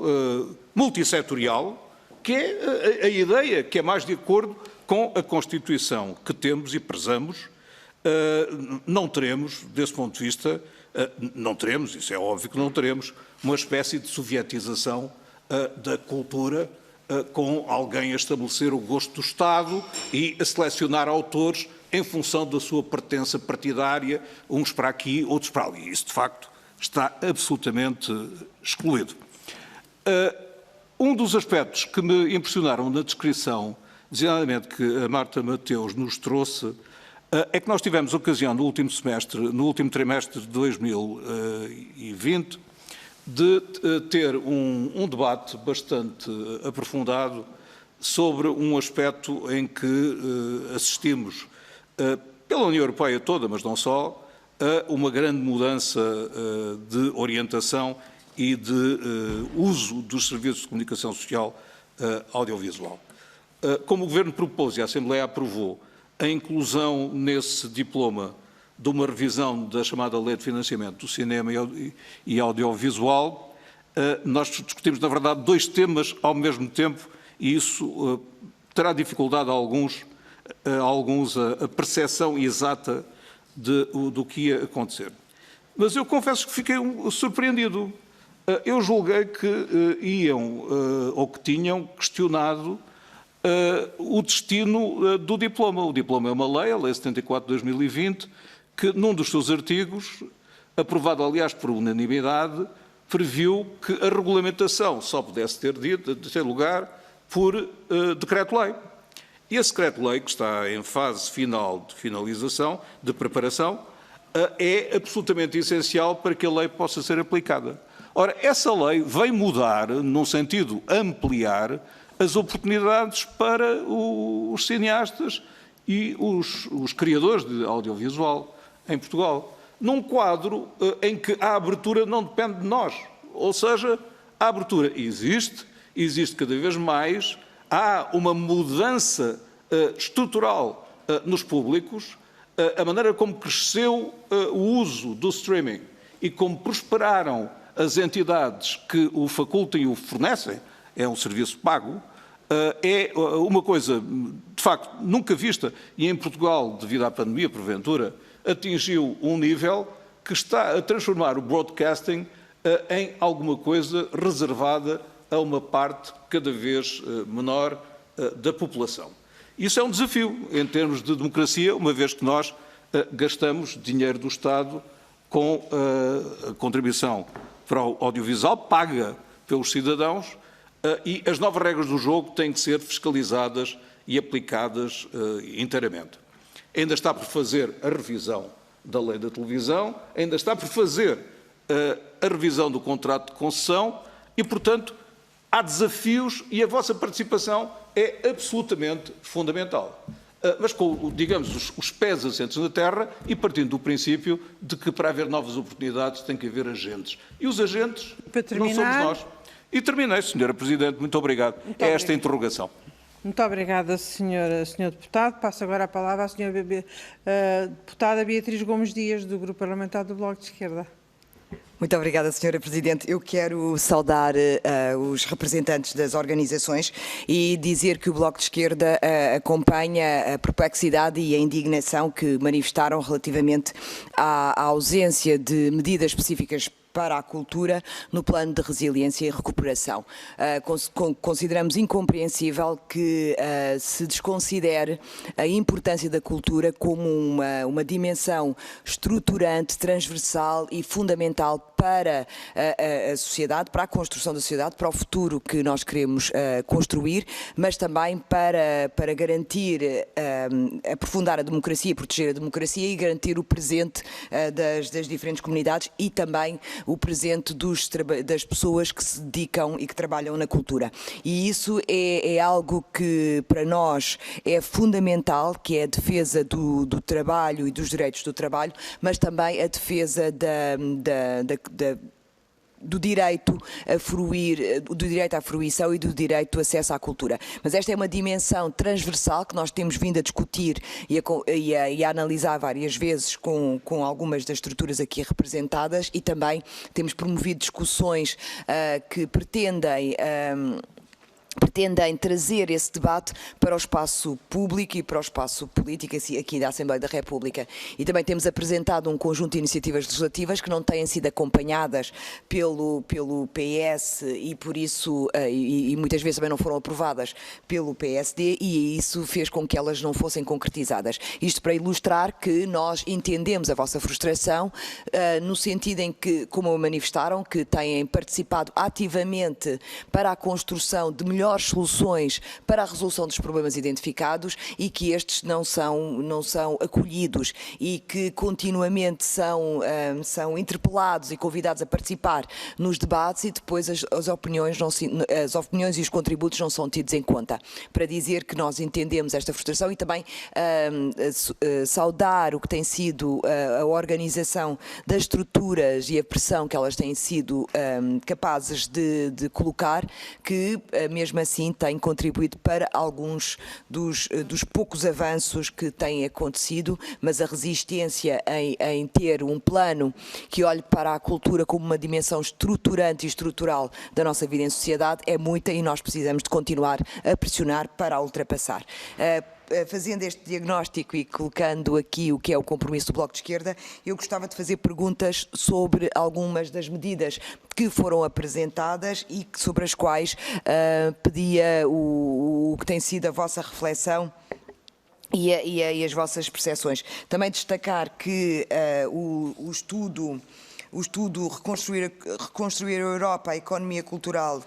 multissetorial, que é a ideia que é mais de acordo com a Constituição que temos e prezamos. Não teremos, desse ponto de vista, não teremos, isso é óbvio que não teremos, uma espécie de sovietização da cultura, com alguém a estabelecer o gosto do Estado e a selecionar autores em função da sua pertença partidária, uns para aqui, outros para ali. Isso, de facto, está absolutamente excluído. Um dos aspectos que me impressionaram na descrição, designadamente que a Marta Mateus nos trouxe, é que nós tivemos ocasião no último trimestre de 2020, de ter um debate bastante aprofundado sobre um aspecto em que assistimos, pela União Europeia toda, mas não só, a uma grande mudança de orientação e de uso dos serviços de comunicação social audiovisual. Como o Governo propôs e a Assembleia aprovou a inclusão nesse diploma de uma revisão da chamada Lei de Financiamento do Cinema e Audiovisual, nós discutimos, na verdade, dois temas ao mesmo tempo e isso terá dificuldade a alguns a percepção exata do que ia acontecer. Mas eu confesso que fiquei surpreendido. Eu julguei que iam ou que tinham questionado o destino do diploma. O diploma é uma lei, a Lei 74 de 2020, que num dos seus artigos, aprovado aliás por unanimidade, previu que a regulamentação só pudesse ter lugar por decreto-lei. E esse decreto-lei, que está em fase final de finalização, de preparação, é absolutamente essencial para que a lei possa ser aplicada. Ora, essa lei vem mudar, num sentido ampliar, as oportunidades para os cineastas e os criadores de audiovisual em Portugal, num quadro em que a abertura não depende de nós. Ou seja, a abertura existe cada vez mais, há uma mudança estrutural nos públicos, a maneira como cresceu o uso do streaming e como prosperaram as entidades que o facultam e o fornecem, é um serviço pago, é uma coisa, de facto, nunca vista, e em Portugal, devido à pandemia, porventura, atingiu um nível que está a transformar o broadcasting em alguma coisa reservada a uma parte cada vez menor da população. Isso é um desafio em termos de democracia, uma vez que nós gastamos dinheiro do Estado com a contribuição para o audiovisual, paga pelos cidadãos, e as novas regras do jogo têm que ser fiscalizadas e aplicadas inteiramente. Ainda está por fazer a revisão da lei da televisão, ainda está por fazer a revisão do contrato de concessão e, portanto, há desafios e a vossa participação é absolutamente fundamental. Mas com, digamos, os pés assentes na terra e partindo do princípio de que para haver novas oportunidades tem que haver agentes. E os agentes não somos nós. E terminei, Sra. Presidente. Muito obrigado. É esta a interrogação. Muito obrigada, Sr. Deputado. Passo agora a palavra à Sra. Deputada Beatriz Gomes Dias, do Grupo Parlamentar do Bloco de Esquerda. Muito obrigada, Sra. Presidente. Eu quero saudar os representantes das organizações e dizer que o Bloco de Esquerda acompanha a perplexidade e a indignação que manifestaram relativamente à ausência de medidas específicas para a cultura no plano de resiliência e recuperação. Consideramos incompreensível que se desconsidere a importância da cultura como uma dimensão estruturante, transversal e fundamental para a sociedade, para a construção da sociedade, para o futuro que nós queremos construir, mas também para garantir, aprofundar a democracia, proteger a democracia e garantir o presente das diferentes comunidades e também o presente das pessoas que se dedicam e que trabalham na cultura. E isso é algo que para nós é fundamental, que é a defesa do trabalho e dos direitos do trabalho, mas também a defesa do direito a fruir, do direito à fruição e do direito ao acesso à cultura. Mas esta é uma dimensão transversal que nós temos vindo a discutir e a analisar várias vezes com algumas das estruturas aqui representadas e também temos promovido discussões que pretendem trazer esse debate para o espaço público e para o espaço político aqui da Assembleia da República. E também temos apresentado um conjunto de iniciativas legislativas que não têm sido acompanhadas pelo PS e por isso, e muitas vezes também não foram aprovadas pelo PSD e isso fez com que elas não fossem concretizadas. Isto para ilustrar que nós entendemos a vossa frustração no sentido em que, como manifestaram, que têm participado ativamente para a construção de melhores soluções para a resolução dos problemas identificados e que estes não são acolhidos e que continuamente são interpelados e convidados a participar nos debates e depois as opiniões e os contributos não são tidos em conta. Para dizer que nós entendemos esta frustração e também saudar o que tem sido a organização das estruturas e a pressão que elas têm sido capazes de colocar, que mesmo assim tem contribuído para alguns dos poucos avanços que têm acontecido, mas a resistência em ter um plano que olhe para a cultura como uma dimensão estruturante e estrutural da nossa vida em sociedade é muita e nós precisamos de continuar a pressionar para a ultrapassar. Fazendo este diagnóstico e colocando aqui o que é o compromisso do Bloco de Esquerda, eu gostava de fazer perguntas sobre algumas das medidas que foram apresentadas e sobre as quais pedia o que tem sido a vossa reflexão e as vossas percepções. Também destacar que o estudo Reconstruir a Europa, a Economia Cultural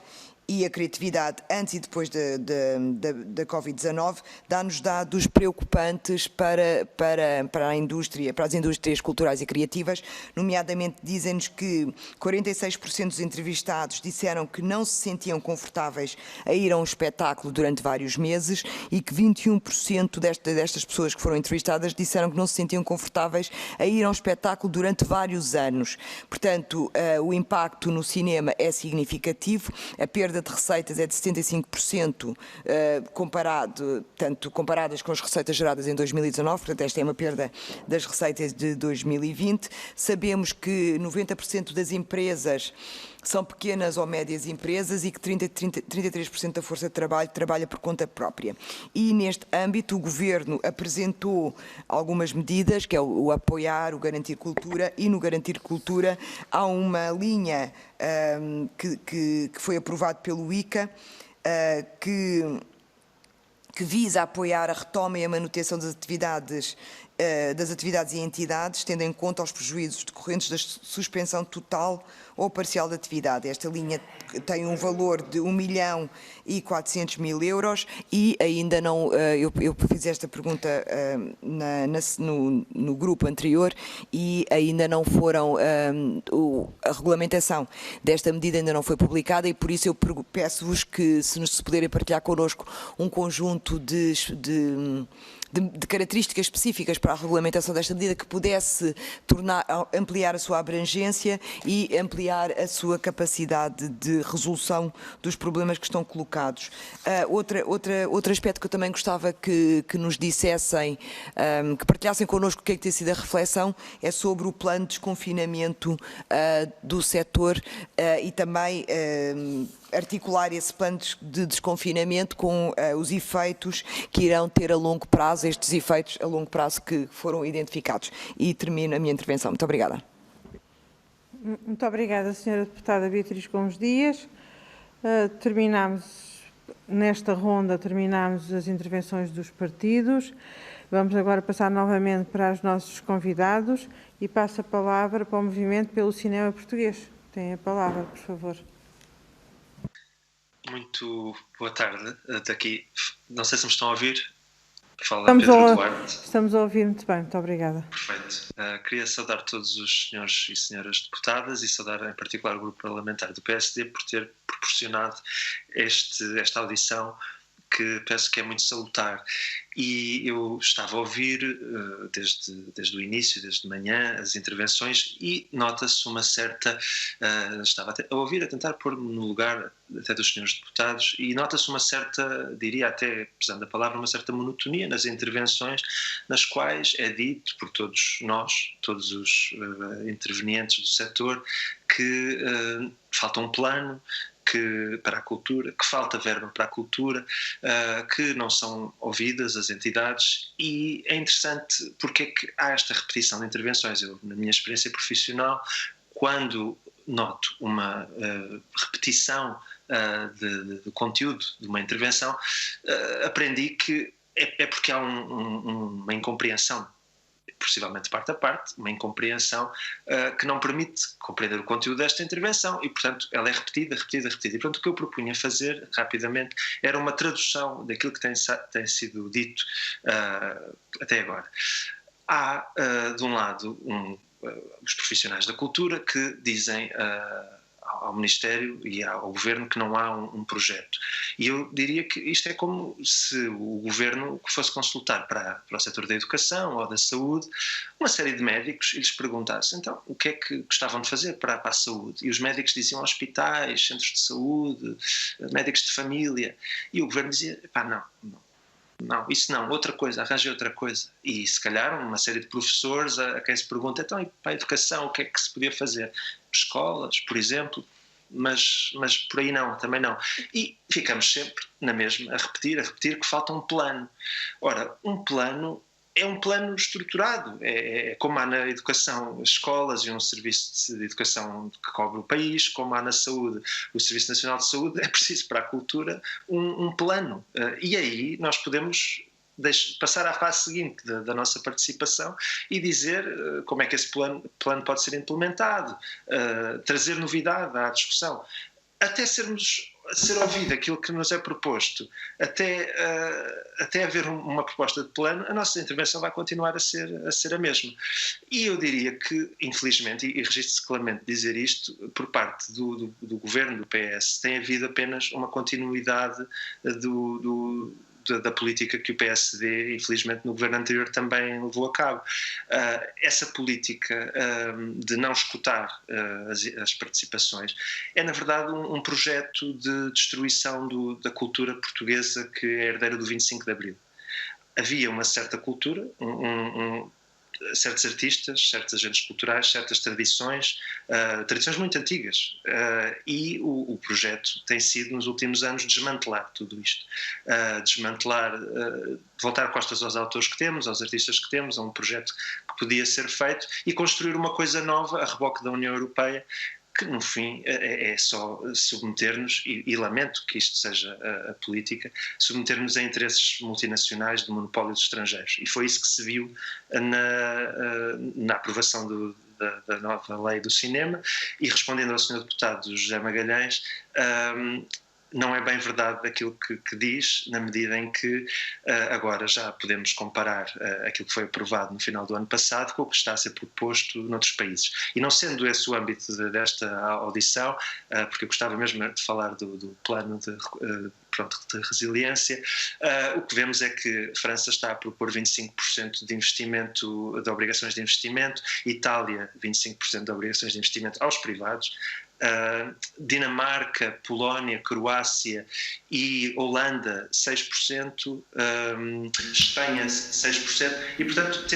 e a criatividade antes e depois da Covid-19 dá-nos dados preocupantes para a indústria, para as indústrias culturais e criativas, nomeadamente dizem-nos que 46% dos entrevistados disseram que não se sentiam confortáveis a ir a um espetáculo durante vários meses e que 21% destas pessoas que foram entrevistadas disseram que não se sentiam confortáveis a ir a um espetáculo durante vários anos. Portanto, o impacto no cinema é significativo, a perda de receitas é de 75% comparadas com as receitas geradas em 2019, portanto esta é uma perda das receitas de 2020. Sabemos que 90% das empresas são pequenas ou médias empresas e que 33% da força de trabalho trabalha por conta própria. E neste âmbito o Governo apresentou algumas medidas, que é o apoiar, o garantir cultura, e no garantir cultura há uma linha que foi aprovado pelo ICA, que que visa apoiar a retoma e a manutenção das atividades e entidades, tendo em conta os prejuízos decorrentes da suspensão total ou parcial da atividade. Esta linha tem um valor de 1.400.000 euros e ainda não, eu fiz esta pergunta no grupo anterior e ainda não foram, a regulamentação desta medida ainda não foi publicada e por isso eu peço-vos que se puderem partilhar connosco um conjunto de características específicas para a regulamentação desta medida que pudesse ampliar a sua abrangência e ampliar a sua capacidade de resolução dos problemas que estão colocados. Outro aspecto que eu também gostava que nos dissessem, que partilhassem connosco o que é que tem sido a reflexão, é sobre o plano de desconfinamento do setor e também articular esse plano de desconfinamento com os efeitos que irão ter a longo prazo, estes efeitos a longo prazo que foram identificados. E termino a minha intervenção. Muito obrigada. Muito obrigada, Sra. Deputada Beatriz Gomes Dias. Nesta ronda, terminamos as intervenções dos partidos. Vamos agora passar novamente para os nossos convidados e passo a palavra para o Movimento pelo Cinema Português. Tem a palavra, por favor. Muito boa tarde. Daqui, não sei se me estão a ouvir. Fala Pedro Duarte. Estamos a ouvir muito bem, muito obrigada. Perfeito. Queria saudar todos os senhores e senhoras deputadas e saudar em particular o grupo parlamentar do PSD por ter proporcionado esta audição que penso que é muito salutar. E eu estava a ouvir desde o início, desde manhã, as intervenções e nota-se uma certa... estava a ouvir, a tentar pôr-me no lugar até dos senhores deputados e nota-se uma certa, diria até, pesando a palavra, uma certa monotonia nas intervenções nas quais é dito por todos nós, todos os intervenientes do setor, que falta um plano para a cultura, que falta verba para a cultura, que não são ouvidas as entidades e é interessante porque é que há esta repetição de intervenções. Eu, na minha experiência profissional, quando noto uma repetição de conteúdo de uma intervenção, aprendi que é porque há uma incompreensão, possivelmente parte a parte, uma incompreensão que não permite compreender o conteúdo desta intervenção e, portanto, ela é repetida. E, portanto, o que eu propunha fazer, rapidamente, era uma tradução daquilo que tem sido dito até agora. Há, de um lado, os profissionais da cultura que dizem ao Ministério e ao Governo que não há um projeto. E eu diria que isto é como se o Governo fosse consultar para o setor da educação ou da saúde uma série de médicos e lhes perguntasse então o que é que gostavam de fazer para a saúde. E os médicos diziam hospitais, centros de saúde, médicos de família. E o Governo dizia, não, isso não, outra coisa, arranje outra coisa. E se calhar uma série de professores a quem se pergunta, então e para a educação o que é que se podia fazer? Escolas, por exemplo, mas por aí não, também não. E ficamos sempre na mesma, a repetir que falta um plano. Ora, um plano é um plano estruturado, é como há na educação escolas e um serviço de educação que cobre o país, como há na saúde o Serviço Nacional de Saúde, é preciso para a cultura um plano. E aí nós podemos passar à fase seguinte da nossa participação e dizer como é que esse plano pode ser implementado, trazer novidade à discussão, até ser ouvido aquilo que nos é proposto, até haver uma proposta de plano, a nossa intervenção vai continuar a ser a mesma. E eu diria que, infelizmente, e registro-se claramente dizer isto, por parte do Governo, do PS, tem havido apenas uma continuidade da política que o PSD, infelizmente, no governo anterior também levou a cabo. Essa política de não escutar as participações é, na verdade, um projeto de destruição da cultura portuguesa que é herdeira do 25 de Abril. Havia uma certa cultura, certos artistas, certos agentes culturais, certas tradições muito antigas, e o projeto tem sido nos últimos anos desmantelar tudo isto, voltar costas aos autores que temos, aos artistas que temos, a um projeto que podia ser feito e construir uma coisa nova a reboque da União Europeia que no fim é só submeter-nos, e lamento que isto seja a política, submeter-nos a interesses multinacionais de monopólio dos estrangeiros. E foi isso que se viu na aprovação da nova lei do cinema. E respondendo ao Sr. Deputado José Magalhães, não é bem verdade aquilo que diz, na medida em que agora já podemos comparar aquilo que foi aprovado no final do ano passado com o que está a ser proposto noutros países. E não sendo esse o âmbito desta audição, porque eu gostava mesmo de falar do plano de resiliência, o que vemos é que a França está a propor 25% de investimento, de obrigações de investimento, Itália 25% de obrigações de investimento aos privados, Dinamarca, Polónia, Croácia e Holanda 6%, Espanha 6%, e portanto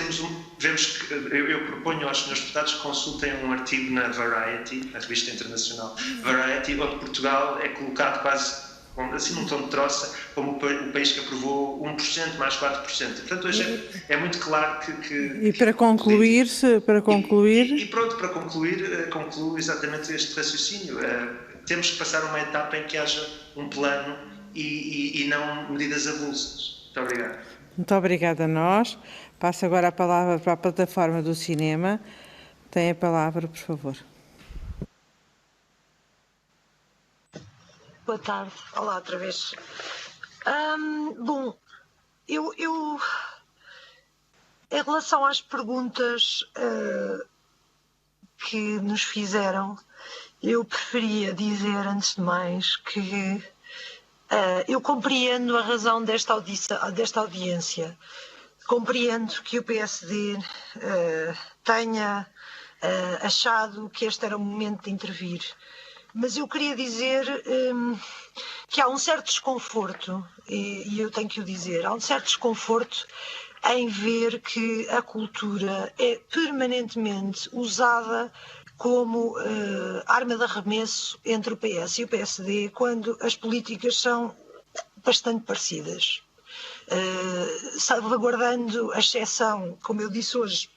vemos que eu proponho aos senhores deputados que consultem um artigo na Variety, a revista internacional Variety, onde Portugal é colocado quase assim num tom de troça como o país que aprovou 1% mais 4%. Portanto, hoje é muito claro que... E para concluir... E pronto, para concluir, concluo exatamente este raciocínio. Temos que passar uma etapa em que haja um plano e não medidas avulsas. Muito obrigado. Muito obrigada a nós. Passo agora a palavra para a plataforma do cinema. Tem a palavra, por favor. Boa tarde. Olá outra vez. Bom, eu em relação às perguntas que nos fizeram, eu preferia dizer, antes de mais, que eu compreendo a razão desta audiência. Compreendo que o PSD tenha achado que este era o momento de intervir. Mas eu queria dizer que há um certo desconforto, e eu tenho que o dizer, há um certo desconforto em ver que a cultura é permanentemente usada como arma de arremesso entre o PS e o PSD, quando as políticas são bastante parecidas. Salvaguardando a exceção, como eu disse hoje,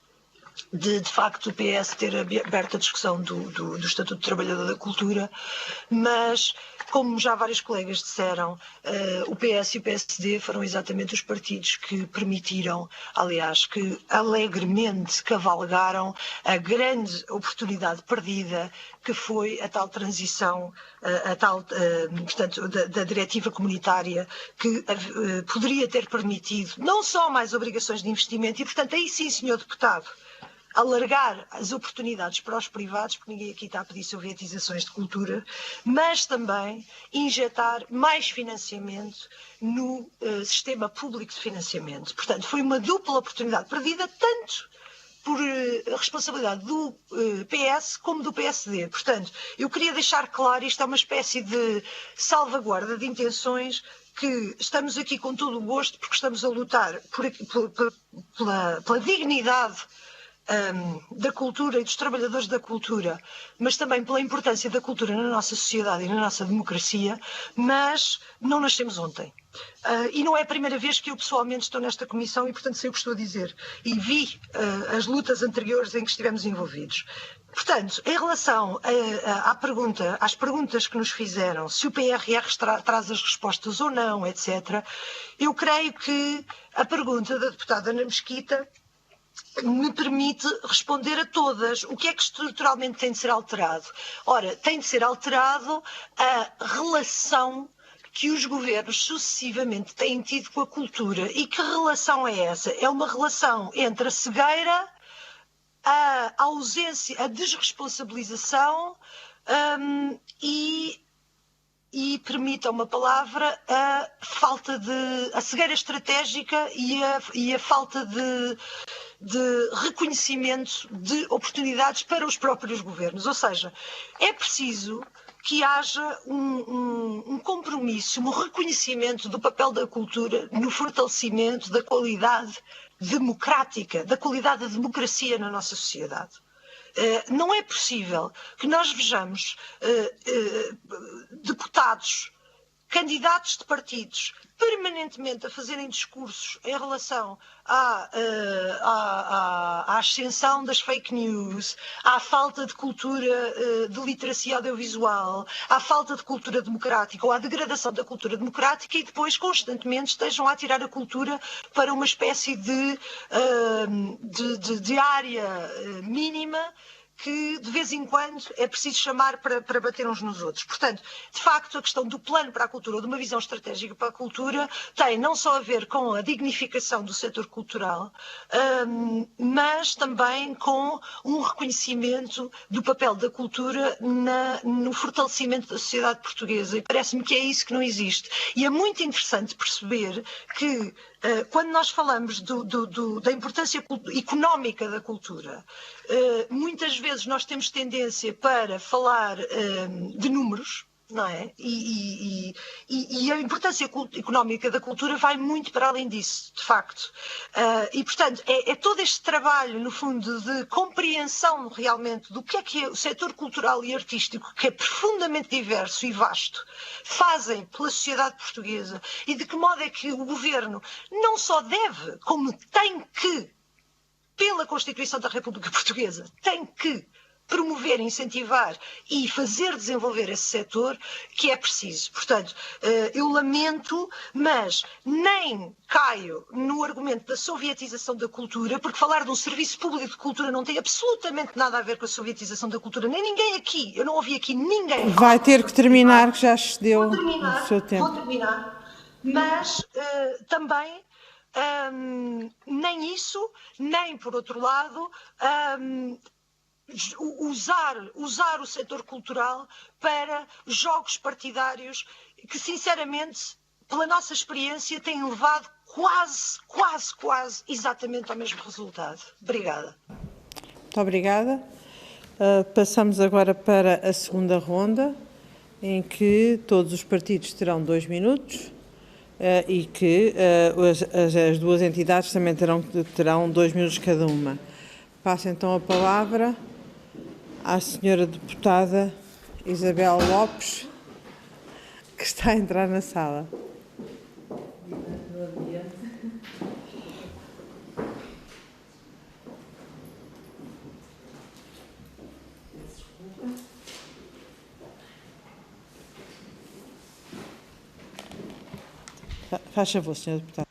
de facto o PS ter aberto a discussão do Estatuto de Trabalhador da Cultura, mas, como já vários colegas disseram, o PS e o PSD foram exatamente os partidos que permitiram, aliás, que alegremente cavalgaram a grande oportunidade perdida que foi a tal transição, portanto, da diretiva comunitária, que poderia ter permitido não só mais obrigações de investimento, e, portanto, aí sim, senhor deputado, alargar as oportunidades para os privados, porque ninguém aqui está a pedir sovietizações de cultura, mas também injetar mais financiamento no sistema público de financiamento. Portanto, foi uma dupla oportunidade perdida, tanto por responsabilidade do PS como do PSD. Portanto, eu queria deixar claro, isto é uma espécie de salvaguarda de intenções, que estamos aqui com todo o gosto, porque estamos a lutar pela dignidade da cultura e dos trabalhadores da cultura, mas também pela importância da cultura na nossa sociedade e na nossa democracia, mas não nascemos ontem. E não é a primeira vez que eu pessoalmente estou nesta comissão e, portanto, sei o que estou a dizer. E vi as lutas anteriores em que estivemos envolvidos. Portanto, em relação às perguntas que nos fizeram, se o PRR traz as respostas ou não, etc., eu creio que a pergunta da deputada Ana Mesquita me permite responder a todas. O que é que estruturalmente tem de ser alterado? Ora, tem de ser alterado a relação que os governos sucessivamente têm tido com a cultura. E que relação é essa? É uma relação entre a cegueira, a ausência, a desresponsabilização e permita uma palavra, a cegueira estratégica e a falta de reconhecimento de oportunidades para os próprios governos. Ou seja, é preciso que haja um compromisso, um reconhecimento do papel da cultura no fortalecimento da qualidade democrática, da qualidade da democracia na nossa sociedade. Não é possível que nós vejamos deputados candidatos de partidos permanentemente a fazerem discursos em relação à ascensão das fake news, à falta de cultura de literacia audiovisual, à falta de cultura democrática ou à degradação da cultura democrática, e depois constantemente estejam a tirar a cultura para uma espécie de área mínima que de vez em quando é preciso chamar para bater uns nos outros. Portanto, de facto, a questão do plano para a cultura, ou de uma visão estratégica para a cultura, tem não só a ver com a dignificação do setor cultural, mas também com um reconhecimento do papel da cultura no fortalecimento da sociedade portuguesa. E parece-me que é isso que não existe. E é muito interessante perceber que quando nós falamos da importância económica da cultura, muitas vezes nós temos tendência para falar de números, não é? E a importância económica da cultura vai muito para além disso, de facto. E, portanto, é todo este trabalho, no fundo, de compreensão realmente do que é o setor cultural e artístico, que é profundamente diverso e vasto, fazem pela sociedade portuguesa, e de que modo é que o Governo não só deve, como tem que, pela Constituição da República Portuguesa, tem que promover, incentivar e fazer desenvolver esse setor, que é preciso. Portanto, eu lamento, mas nem caio no argumento da sovietização da cultura, porque falar de um serviço público de cultura não tem absolutamente nada a ver com a sovietização da cultura, nem ninguém aqui, eu não ouvi aqui ninguém. Vai ter que terminar, que já excedeu o seu tempo. Vou terminar, mas também nem isso, nem por outro lado, usar o setor cultural para jogos partidários que, sinceramente, pela nossa experiência, têm levado quase exatamente ao mesmo resultado. Obrigada. Muito obrigada. Passamos agora para a segunda ronda, em que todos os partidos terão 2 minutos e que as duas entidades também terão 2 minutos cada uma. Passo então a palavra à senhora deputada Isabel Lopes, que está a entrar na sala. Faz favor, senhora deputada.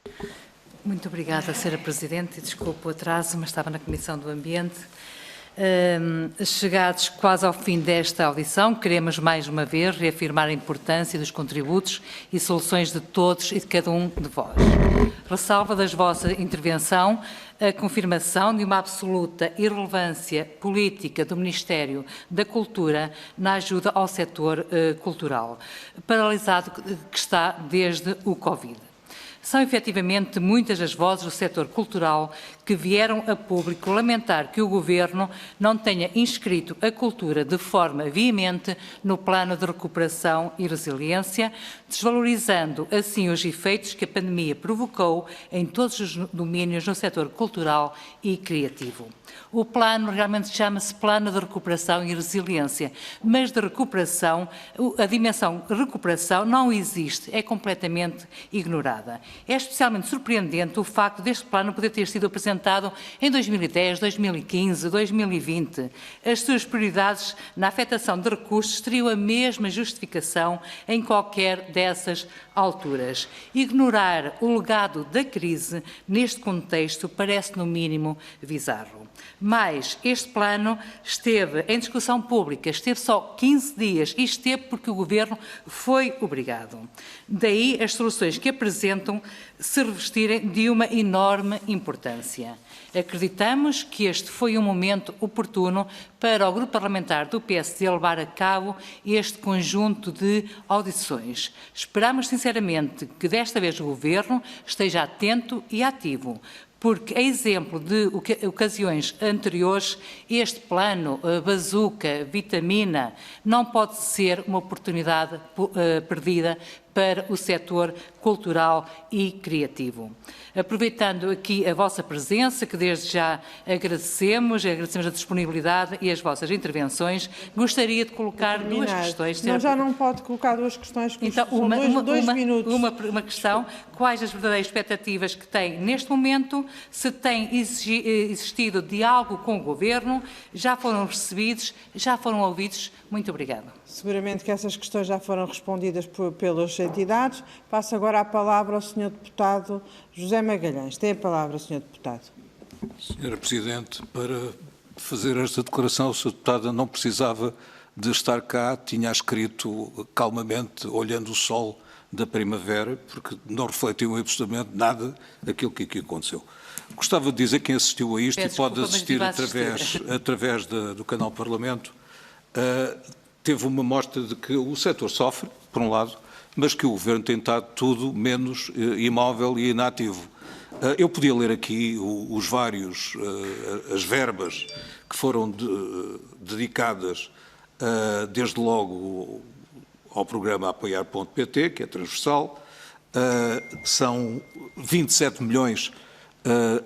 Muito obrigada, senhora Presidente, e desculpe o atraso, mas estava na Comissão do Ambiente. Chegados quase ao fim desta audição, queremos mais uma vez reafirmar a importância dos contributos e soluções de todos e de cada um de vós. Ressalva da vossa intervenção a confirmação de uma absoluta irrelevância política do Ministério da Cultura na ajuda ao setor cultural, paralisado que está desde o Covid. São efetivamente muitas as vozes do setor cultural que vieram a público lamentar que o Governo não tenha inscrito a cultura de forma veemente no plano de recuperação e resiliência, desvalorizando assim os efeitos que a pandemia provocou em todos os domínios no setor cultural e criativo. O plano realmente chama-se Plano de Recuperação e Resiliência, mas de recuperação, a dimensão recuperação não existe, é completamente ignorada. É especialmente surpreendente o facto deste plano poder ter sido apresentado em 2010, 2015, 2020. As suas prioridades na afetação de recursos teriam a mesma justificação em qualquer dessas alturas. Ignorar o legado da crise neste contexto parece, no mínimo, bizarro. Mas este plano esteve em discussão pública, esteve só 15 dias e esteve porque o Governo foi obrigado. Daí as soluções que apresentam se revestirem de uma enorme importância. Acreditamos que este foi um momento oportuno para o Grupo Parlamentar do PSD levar a cabo este conjunto de audições. Esperamos sinceramente que desta vez o Governo esteja atento e ativo, porque, a exemplo de ocasiões anteriores, este plano, bazuca, vitamina, não pode ser uma oportunidade perdida para o setor cultural e criativo. Aproveitando aqui a vossa presença, que desde já agradecemos a disponibilidade e as vossas intervenções, gostaria de colocar duas questões. Não, já não pode colocar duas questões, que então, são dois minutos. Uma questão, quais as verdadeiras expectativas que tem neste momento, se tem existido diálogo com o Governo, já foram recebidos, já foram ouvidos. Muito obrigada. Seguramente que essas questões já foram respondidas pelas entidades. Passo agora a palavra ao Sr. Deputado José Magalhães. Tem a palavra, Sr. Deputado. Senhora Presidente, para fazer esta declaração, o Sr. Deputado não precisava de estar cá, tinha escrito calmamente, olhando o sol da primavera, porque não refletiu absolutamente nada daquilo que aqui aconteceu. Gostava de dizer que quem assistiu a isto e pode assistir através do canal Parlamento, teve uma mostra de que o setor sofre, por um lado, mas que o Governo tem estado tudo menos imóvel e inativo. Eu podia ler aqui as verbas que foram dedicadas, desde logo, ao programa apoiar.pt, que é transversal. São 27 milhões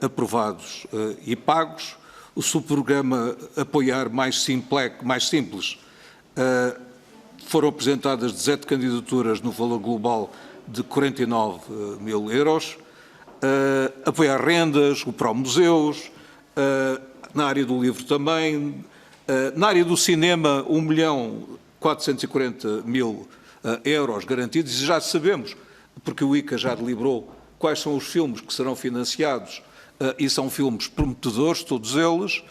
aprovados e pagos. O subprograma Apoiar mais simples, foram apresentadas 17 candidaturas no valor global de 49 mil euros. Apoiar rendas, o Promuseus, na área do livro também, na área do cinema 1.440.000 euros garantidos, e já sabemos, porque o ICA já deliberou quais são os filmes que serão financiados, e são filmes prometedores, todos eles,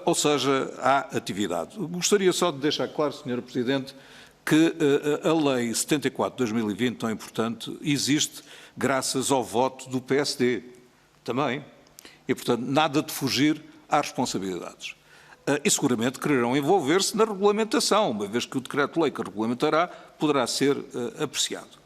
ou seja, há atividade. Gostaria só de deixar claro, Sra. Presidente, que a Lei 74 de 2020, tão importante, existe graças ao voto do PSD também. E, portanto, nada de fugir às responsabilidades. E seguramente quererão envolver-se na regulamentação, uma vez que o decreto-lei que a regulamentará poderá ser apreciado.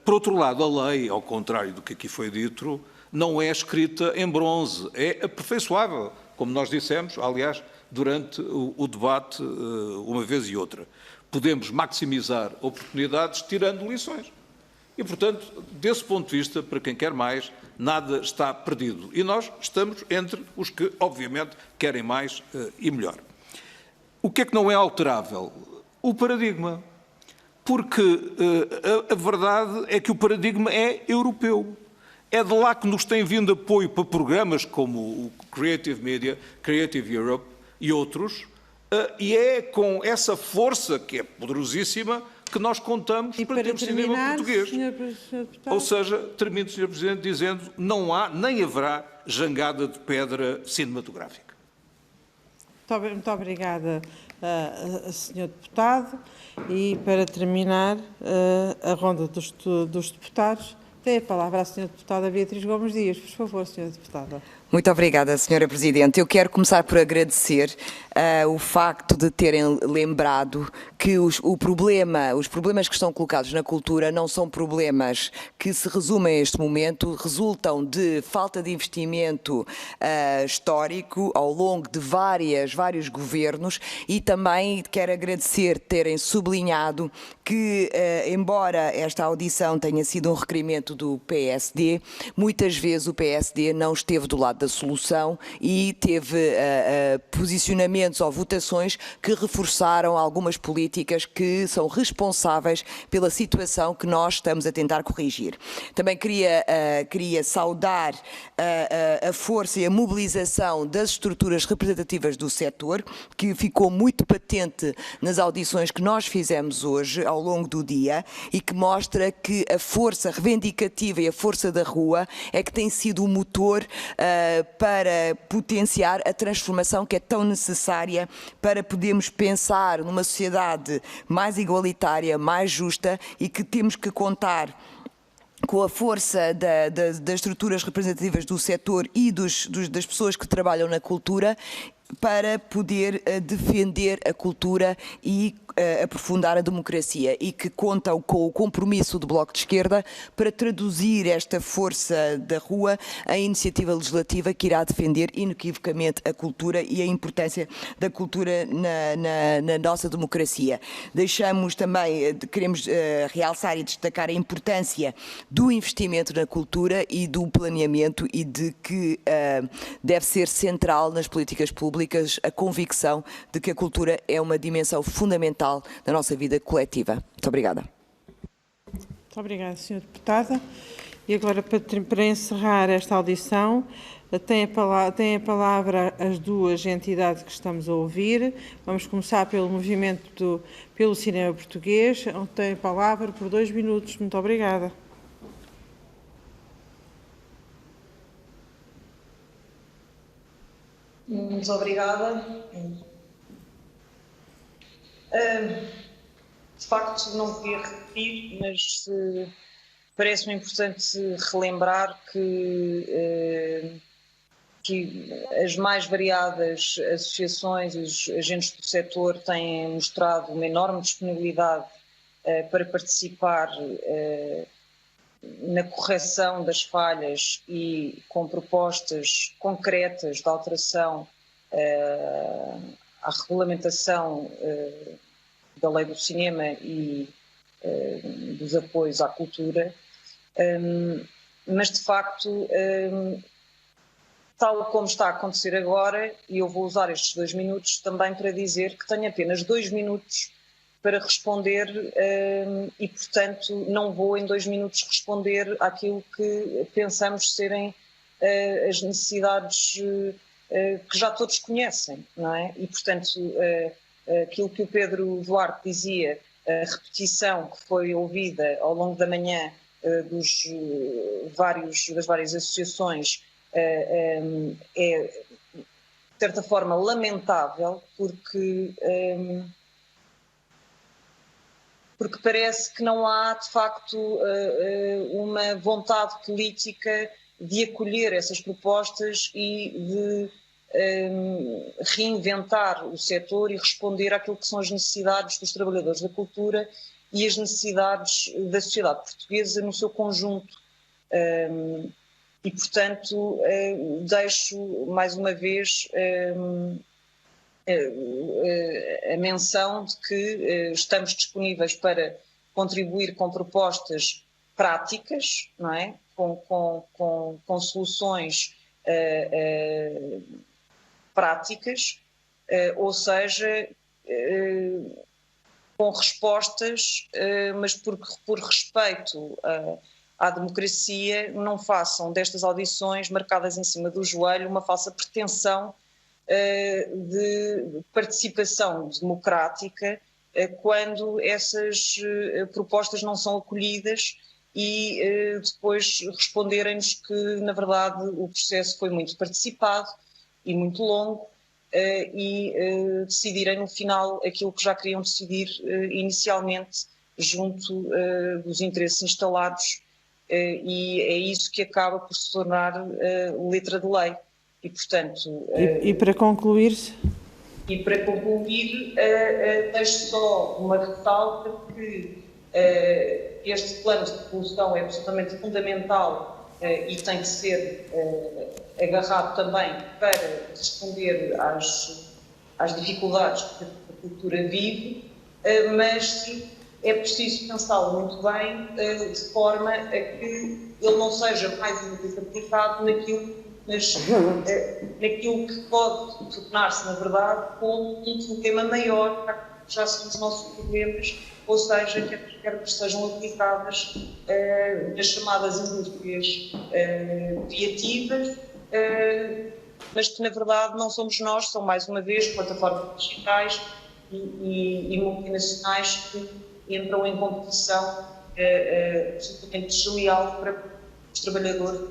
Por outro lado, a lei, ao contrário do que aqui foi dito, não é escrita em bronze, é aperfeiçoável, como nós dissemos, aliás, durante o debate, uma vez e outra. Podemos maximizar oportunidades tirando lições. E, portanto, desse ponto de vista, para quem quer mais, nada está perdido. E nós estamos entre os que, obviamente, querem mais e melhor. O que é que não é alterável? O paradigma. Porque a verdade é que o paradigma é europeu. É de lá que nos tem vindo apoio para programas como o Creative Media, Creative Europe e outros, e é com essa força, que é poderosíssima, que nós contamos para termos cinema português. Ou seja, termino, Sr. Presidente, dizendo que não há, nem haverá, jangada de pedra cinematográfica. Muito obrigada, Sr. Deputado. E, para terminar a ronda dos deputados, tem a palavra a Sra. Deputada Beatriz Gomes Dias. Por favor, Sra. Deputada. Muito obrigada, Sra. Presidente. Eu quero começar por agradecer o facto de terem lembrado que os problemas que estão colocados na cultura não são problemas que se resumem a este momento, resultam de falta de investimento histórico ao longo de vários governos, e também quero agradecer terem sublinhado que, embora esta audição tenha sido um requerimento do PSD, muitas vezes o PSD não esteve do lado da solução e teve posicionamentos ou votações que reforçaram algumas políticas que são responsáveis pela situação que nós estamos a tentar corrigir. Também queria saudar a força e a mobilização das estruturas representativas do setor, que ficou muito patente nas audições que nós fizemos hoje ao longo do dia, e que mostra que a força reivindicativa e a força da rua é que tem sido o motor para potenciar a transformação que é tão necessária para podermos pensar numa sociedade mais igualitária, mais justa, e que temos que contar com a força das estruturas representativas do setor e das pessoas que trabalham na cultura, para poder defender a cultura e aprofundar a democracia, e que contam com o compromisso do Bloco de Esquerda para traduzir esta força da rua em iniciativa legislativa que irá defender inequivocamente a cultura e a importância da cultura na nossa democracia. Deixamos também, queremos realçar e destacar a importância do investimento na cultura e do planeamento, e de que deve ser central nas políticas públicas a convicção de que a cultura é uma dimensão fundamental da nossa vida coletiva. Muito obrigada. Muito obrigada, Sra. Deputada. E agora, para encerrar esta audição, tem a palavra as duas entidades que estamos a ouvir. Vamos começar pelo movimento pelo cinema português, onde tem a palavra por 2 minutos. Muito obrigada. Muito obrigada. De facto, não queria repetir, mas parece-me importante relembrar que as mais variadas associações e os agentes do setor têm mostrado uma enorme disponibilidade para participar na correção das falhas e com propostas concretas de alteração à regulamentação da lei do cinema e dos apoios à cultura, mas de facto, tal como está a acontecer agora, e eu vou usar estes 2 minutos também para dizer que tenho apenas 2 minutos para responder e, portanto, não vou em 2 minutos responder àquilo que pensamos serem as necessidades que já todos conhecem, não é? E, portanto, aquilo que o Pedro Duarte dizia, a repetição que foi ouvida ao longo da manhã das várias associações é, de certa forma, lamentável, porque parece que não há, de facto, uma vontade política de acolher essas propostas e de reinventar o setor e responder àquilo que são as necessidades dos trabalhadores da cultura e as necessidades da sociedade portuguesa no seu conjunto. E, portanto, deixo mais uma vez a menção de que estamos disponíveis para contribuir com propostas práticas, não é? Com soluções práticas, ou seja, com respostas, mas por respeito à democracia, não façam destas audições marcadas em cima do joelho uma falsa pretensão de participação democrática quando essas propostas não são acolhidas e depois responderem-nos que, na verdade, o processo foi muito participado e muito longo e decidirem no final aquilo que já queriam decidir inicialmente junto dos interesses instalados e é isso que acaba por se tornar letra de lei. E, portanto... E para concluir-se? E para concluir, deixo só uma ressalva que este plano de revolução é absolutamente fundamental e tem que ser agarrado também para responder às dificuldades que a cultura vive, mas é preciso pensá-lo muito bem, de forma a que ele não seja mais uma vez aplicado naquilo que pode tornar-se, na verdade, como um problema maior, que já são os nossos problemas, ou seja, quer que sejam aplicadas nas chamadas indústrias criativas, mas que, na verdade, não somos nós, são, mais uma vez, plataformas digitais e multinacionais que entram em competição absolutamente desleal para os trabalhadores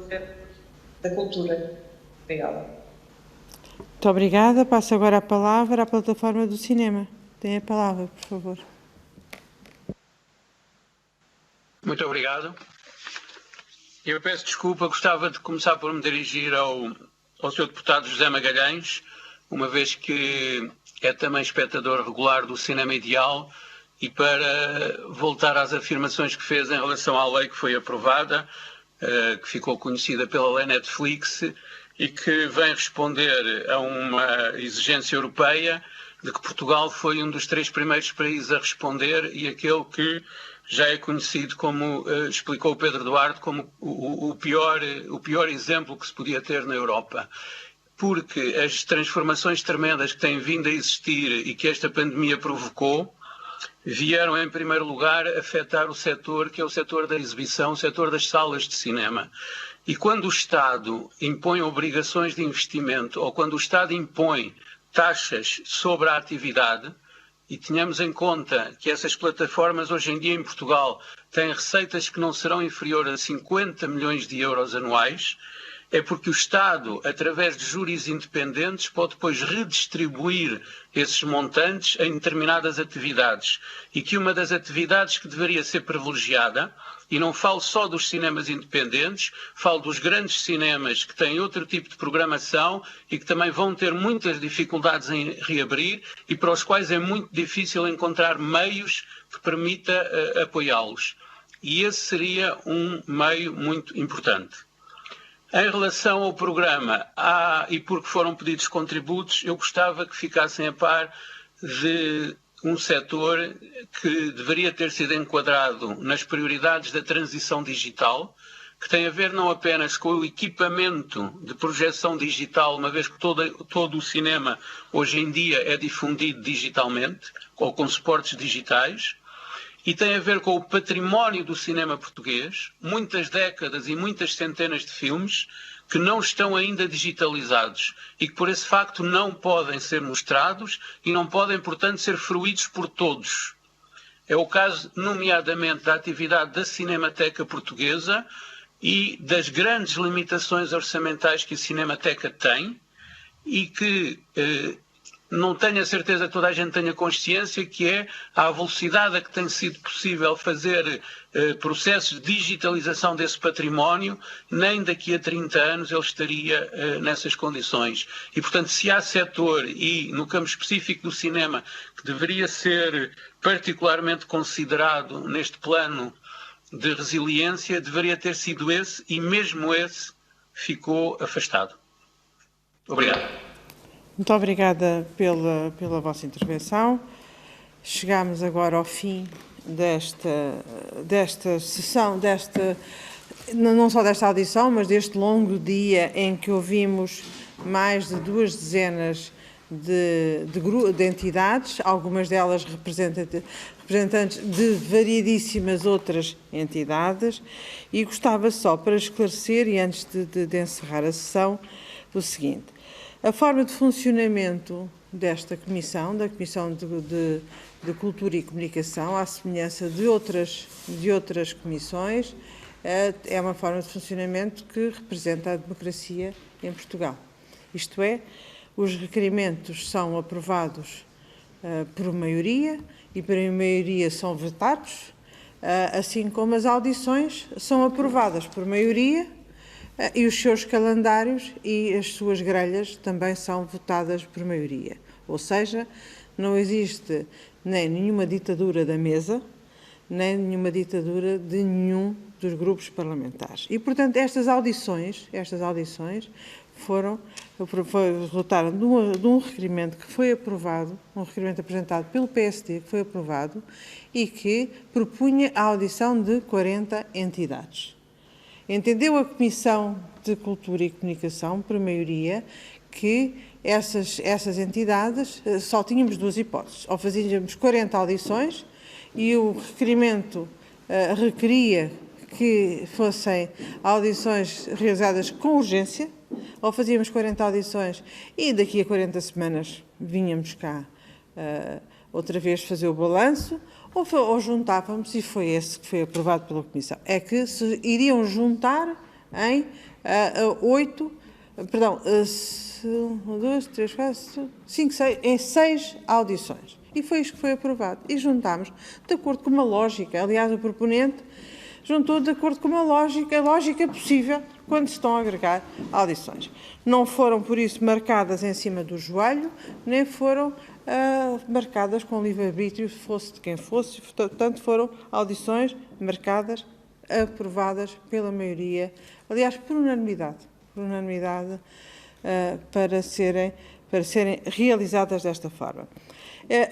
da cultura. Obrigada. Muito obrigada. Passo agora a palavra à plataforma do cinema. Tem a palavra, por favor. Muito obrigado. Eu peço desculpa, gostava de começar por me dirigir ao Sr. Deputado José Magalhães, uma vez que é também espectador regular do Cinema Ideal, e para voltar às afirmações que fez em relação à lei que foi aprovada, que ficou conhecida pela lei Netflix e que vem responder a uma exigência europeia de que Portugal foi um dos 3 primeiros países a responder e aquele que já é conhecido, como explicou o Pedro Duarte, como o pior exemplo que se podia ter na Europa. Porque as transformações tremendas que têm vindo a existir e que esta pandemia provocou, vieram em primeiro lugar afetar o setor que é o setor da exibição, o setor das salas de cinema. E quando o Estado impõe obrigações de investimento ou quando o Estado impõe taxas sobre a atividade, e tenhamos em conta que essas plataformas hoje em dia em Portugal têm receitas que não serão inferiores a 50 milhões de euros anuais, é porque o Estado, através de júris independentes, pode depois redistribuir esses montantes em determinadas atividades. E que uma das atividades que deveria ser privilegiada, e não falo só dos cinemas independentes, falo dos grandes cinemas que têm outro tipo de programação e que também vão ter muitas dificuldades em reabrir e para os quais é muito difícil encontrar meios que permita apoiá-los. E esse seria um meio muito importante. Em relação ao programa, e porque foram pedidos contributos, eu gostava que ficassem a par de um setor que deveria ter sido enquadrado nas prioridades da transição digital, que tem a ver não apenas com o equipamento de projeção digital, uma vez que todo o cinema hoje em dia é difundido digitalmente, ou com suportes digitais, e tem a ver com o património do cinema português, muitas décadas e muitas centenas de filmes que não estão ainda digitalizados e que por esse facto não podem ser mostrados e não podem, portanto, ser fruídos por todos. É o caso, nomeadamente, da atividade da Cinemateca Portuguesa e das grandes limitações orçamentais que a Cinemateca tem e que não tenho a certeza que toda a gente tenha consciência, que é a velocidade a que tem sido possível fazer processos de digitalização desse património, nem daqui a 30 anos ele estaria nessas condições. E, portanto, se há setor, e no campo específico do cinema, que deveria ser particularmente considerado neste plano de resiliência, deveria ter sido esse, e mesmo esse ficou afastado. Obrigado. Muito obrigada pela vossa intervenção. Chegamos agora ao fim desta sessão, não só desta audição, mas deste longo dia em que ouvimos mais de 2 dezenas de entidades, algumas delas representantes de variedíssimas outras entidades, e gostava só para esclarecer, e antes de encerrar a sessão, o seguinte. A forma de funcionamento desta comissão, da Comissão de Cultura e Comunicação, à semelhança de outras comissões, é uma forma de funcionamento que representa a democracia em Portugal. Isto é, os requerimentos são aprovados por maioria e por maioria são vetados, assim como as audições são aprovadas por maioria e os seus calendários e as suas grelhas também são votadas por maioria. Ou seja, não existe nem nenhuma ditadura da mesa, nem nenhuma ditadura de nenhum dos grupos parlamentares. E, portanto, estas audições resultaram de um requerimento que foi aprovado, um requerimento apresentado pelo PSD, que foi aprovado, e que propunha a audição de 40 entidades. Entendeu a Comissão de Cultura e Comunicação, por maioria, que essas entidades, só tínhamos 2 hipóteses. Ou fazíamos 40 audições e o requerimento requeria que fossem audições realizadas com urgência, ou fazíamos 40 audições e daqui a 40 semanas vinhamos cá outra vez fazer o balanço, ou juntávamos, e foi esse que foi aprovado pela Comissão, é que se iriam juntar em 6 audições. E foi isto que foi aprovado. E juntámos, de acordo com uma lógica. Aliás, o proponente juntou de acordo com a lógica possível quando se estão a agregar audições. Não foram, por isso, marcadas em cima do joelho, nem foram marcadas com livre-arbítrio, fosse de quem fosse, portanto foram audições marcadas, aprovadas pela maioria, aliás, por unanimidade, para serem realizadas desta forma.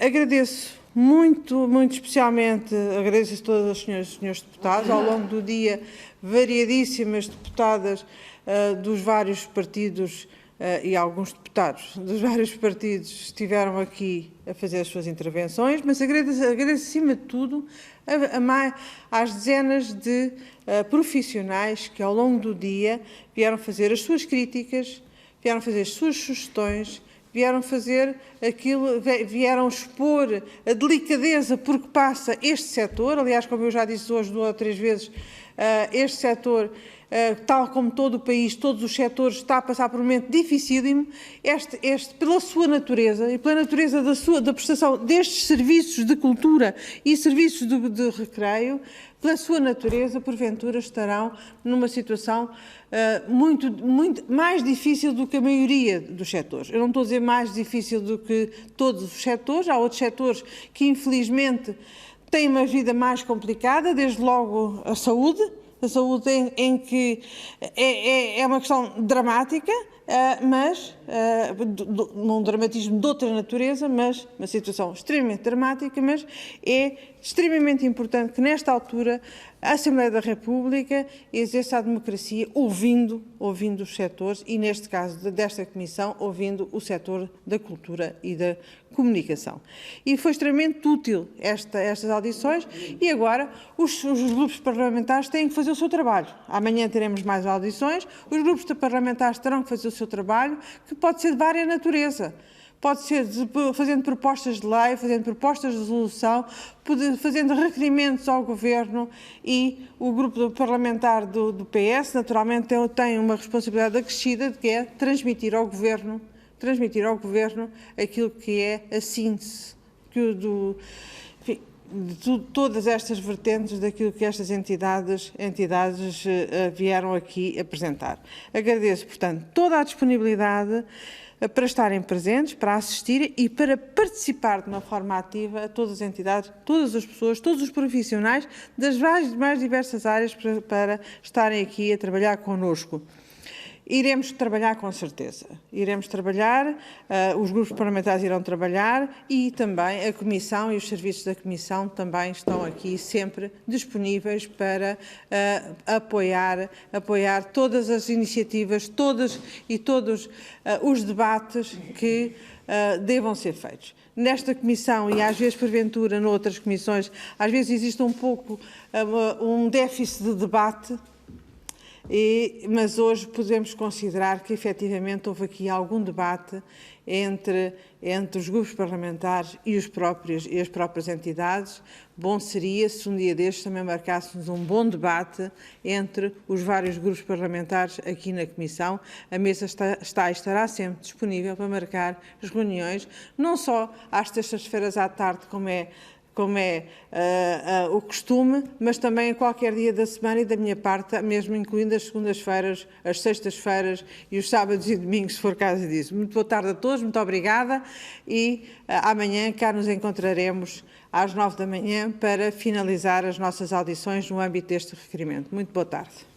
Agradeço muito especialmente, agradeço a todas as senhoras e senhores deputados, ao longo do dia, variadíssimas deputadas dos vários partidos e alguns deputados dos vários partidos estiveram aqui a fazer as suas intervenções, mas agradeço acima de tudo às dezenas de profissionais que ao longo do dia vieram fazer as suas críticas, vieram fazer as suas sugestões, vieram expor a delicadeza por que passa este setor. Aliás, como eu já disse hoje 2 ou 3 vezes, este setor, tal como todo o país, todos os setores, está a passar por um momento dificílimo. Pela sua natureza e pela natureza da prestação destes serviços de cultura e serviços de recreio, pela sua natureza, porventura estarão numa situação muito mais difícil do que a maioria dos setores. Eu não estou a dizer mais difícil do que todos os setores, há outros setores que infelizmente têm uma vida mais complicada, desde logo a saúde em que é uma questão dramática, mas num dramatismo de outra natureza, mas uma situação extremamente dramática, mas é extremamente importante que nesta altura a Assembleia da República exerça a democracia ouvindo os setores e, neste caso desta Comissão, ouvindo o setor da cultura e da comunicação. E foi extremamente útil estas audições e agora os grupos parlamentares têm que fazer o seu trabalho. Amanhã teremos mais audições, os grupos parlamentares terão que fazer o seu trabalho, que pode ser de várias natureza. Pode ser fazendo propostas de lei, fazendo propostas de resolução, fazendo requerimentos ao Governo, e o grupo parlamentar do PS, naturalmente, tem uma responsabilidade acrescida, que é transmitir ao Governo aquilo que é a síntese de todas estas vertentes daquilo que estas entidades vieram aqui apresentar. Agradeço, portanto, toda a disponibilidade para estarem presentes, para assistirem e para participar de uma forma ativa a todas as entidades, todas as pessoas, todos os profissionais das mais diversas áreas para estarem aqui a trabalhar connosco. Iremos trabalhar com certeza, os grupos parlamentares irão trabalhar e também a Comissão e os serviços da Comissão também estão aqui sempre disponíveis para apoiar todas as iniciativas, todos os debates que devam ser feitos. Nesta Comissão e às vezes, porventura, noutras comissões, às vezes existe um pouco um déficit de debate, mas hoje podemos considerar que efetivamente houve aqui algum debate entre os grupos parlamentares e as próprias entidades. Bom seria se um dia destes também marcássemos um bom debate entre os vários grupos parlamentares aqui na Comissão. A mesa estará sempre disponível para marcar as reuniões, não só às terças-feiras à tarde, como é o costume, mas também a qualquer dia da semana e da minha parte, mesmo incluindo as segundas-feiras, as sextas-feiras e os sábados e domingos, se for caso disso. Muito boa tarde a todos, muito obrigada e amanhã cá nos encontraremos às 9 da manhã para finalizar as nossas audições no âmbito deste requerimento. Muito boa tarde.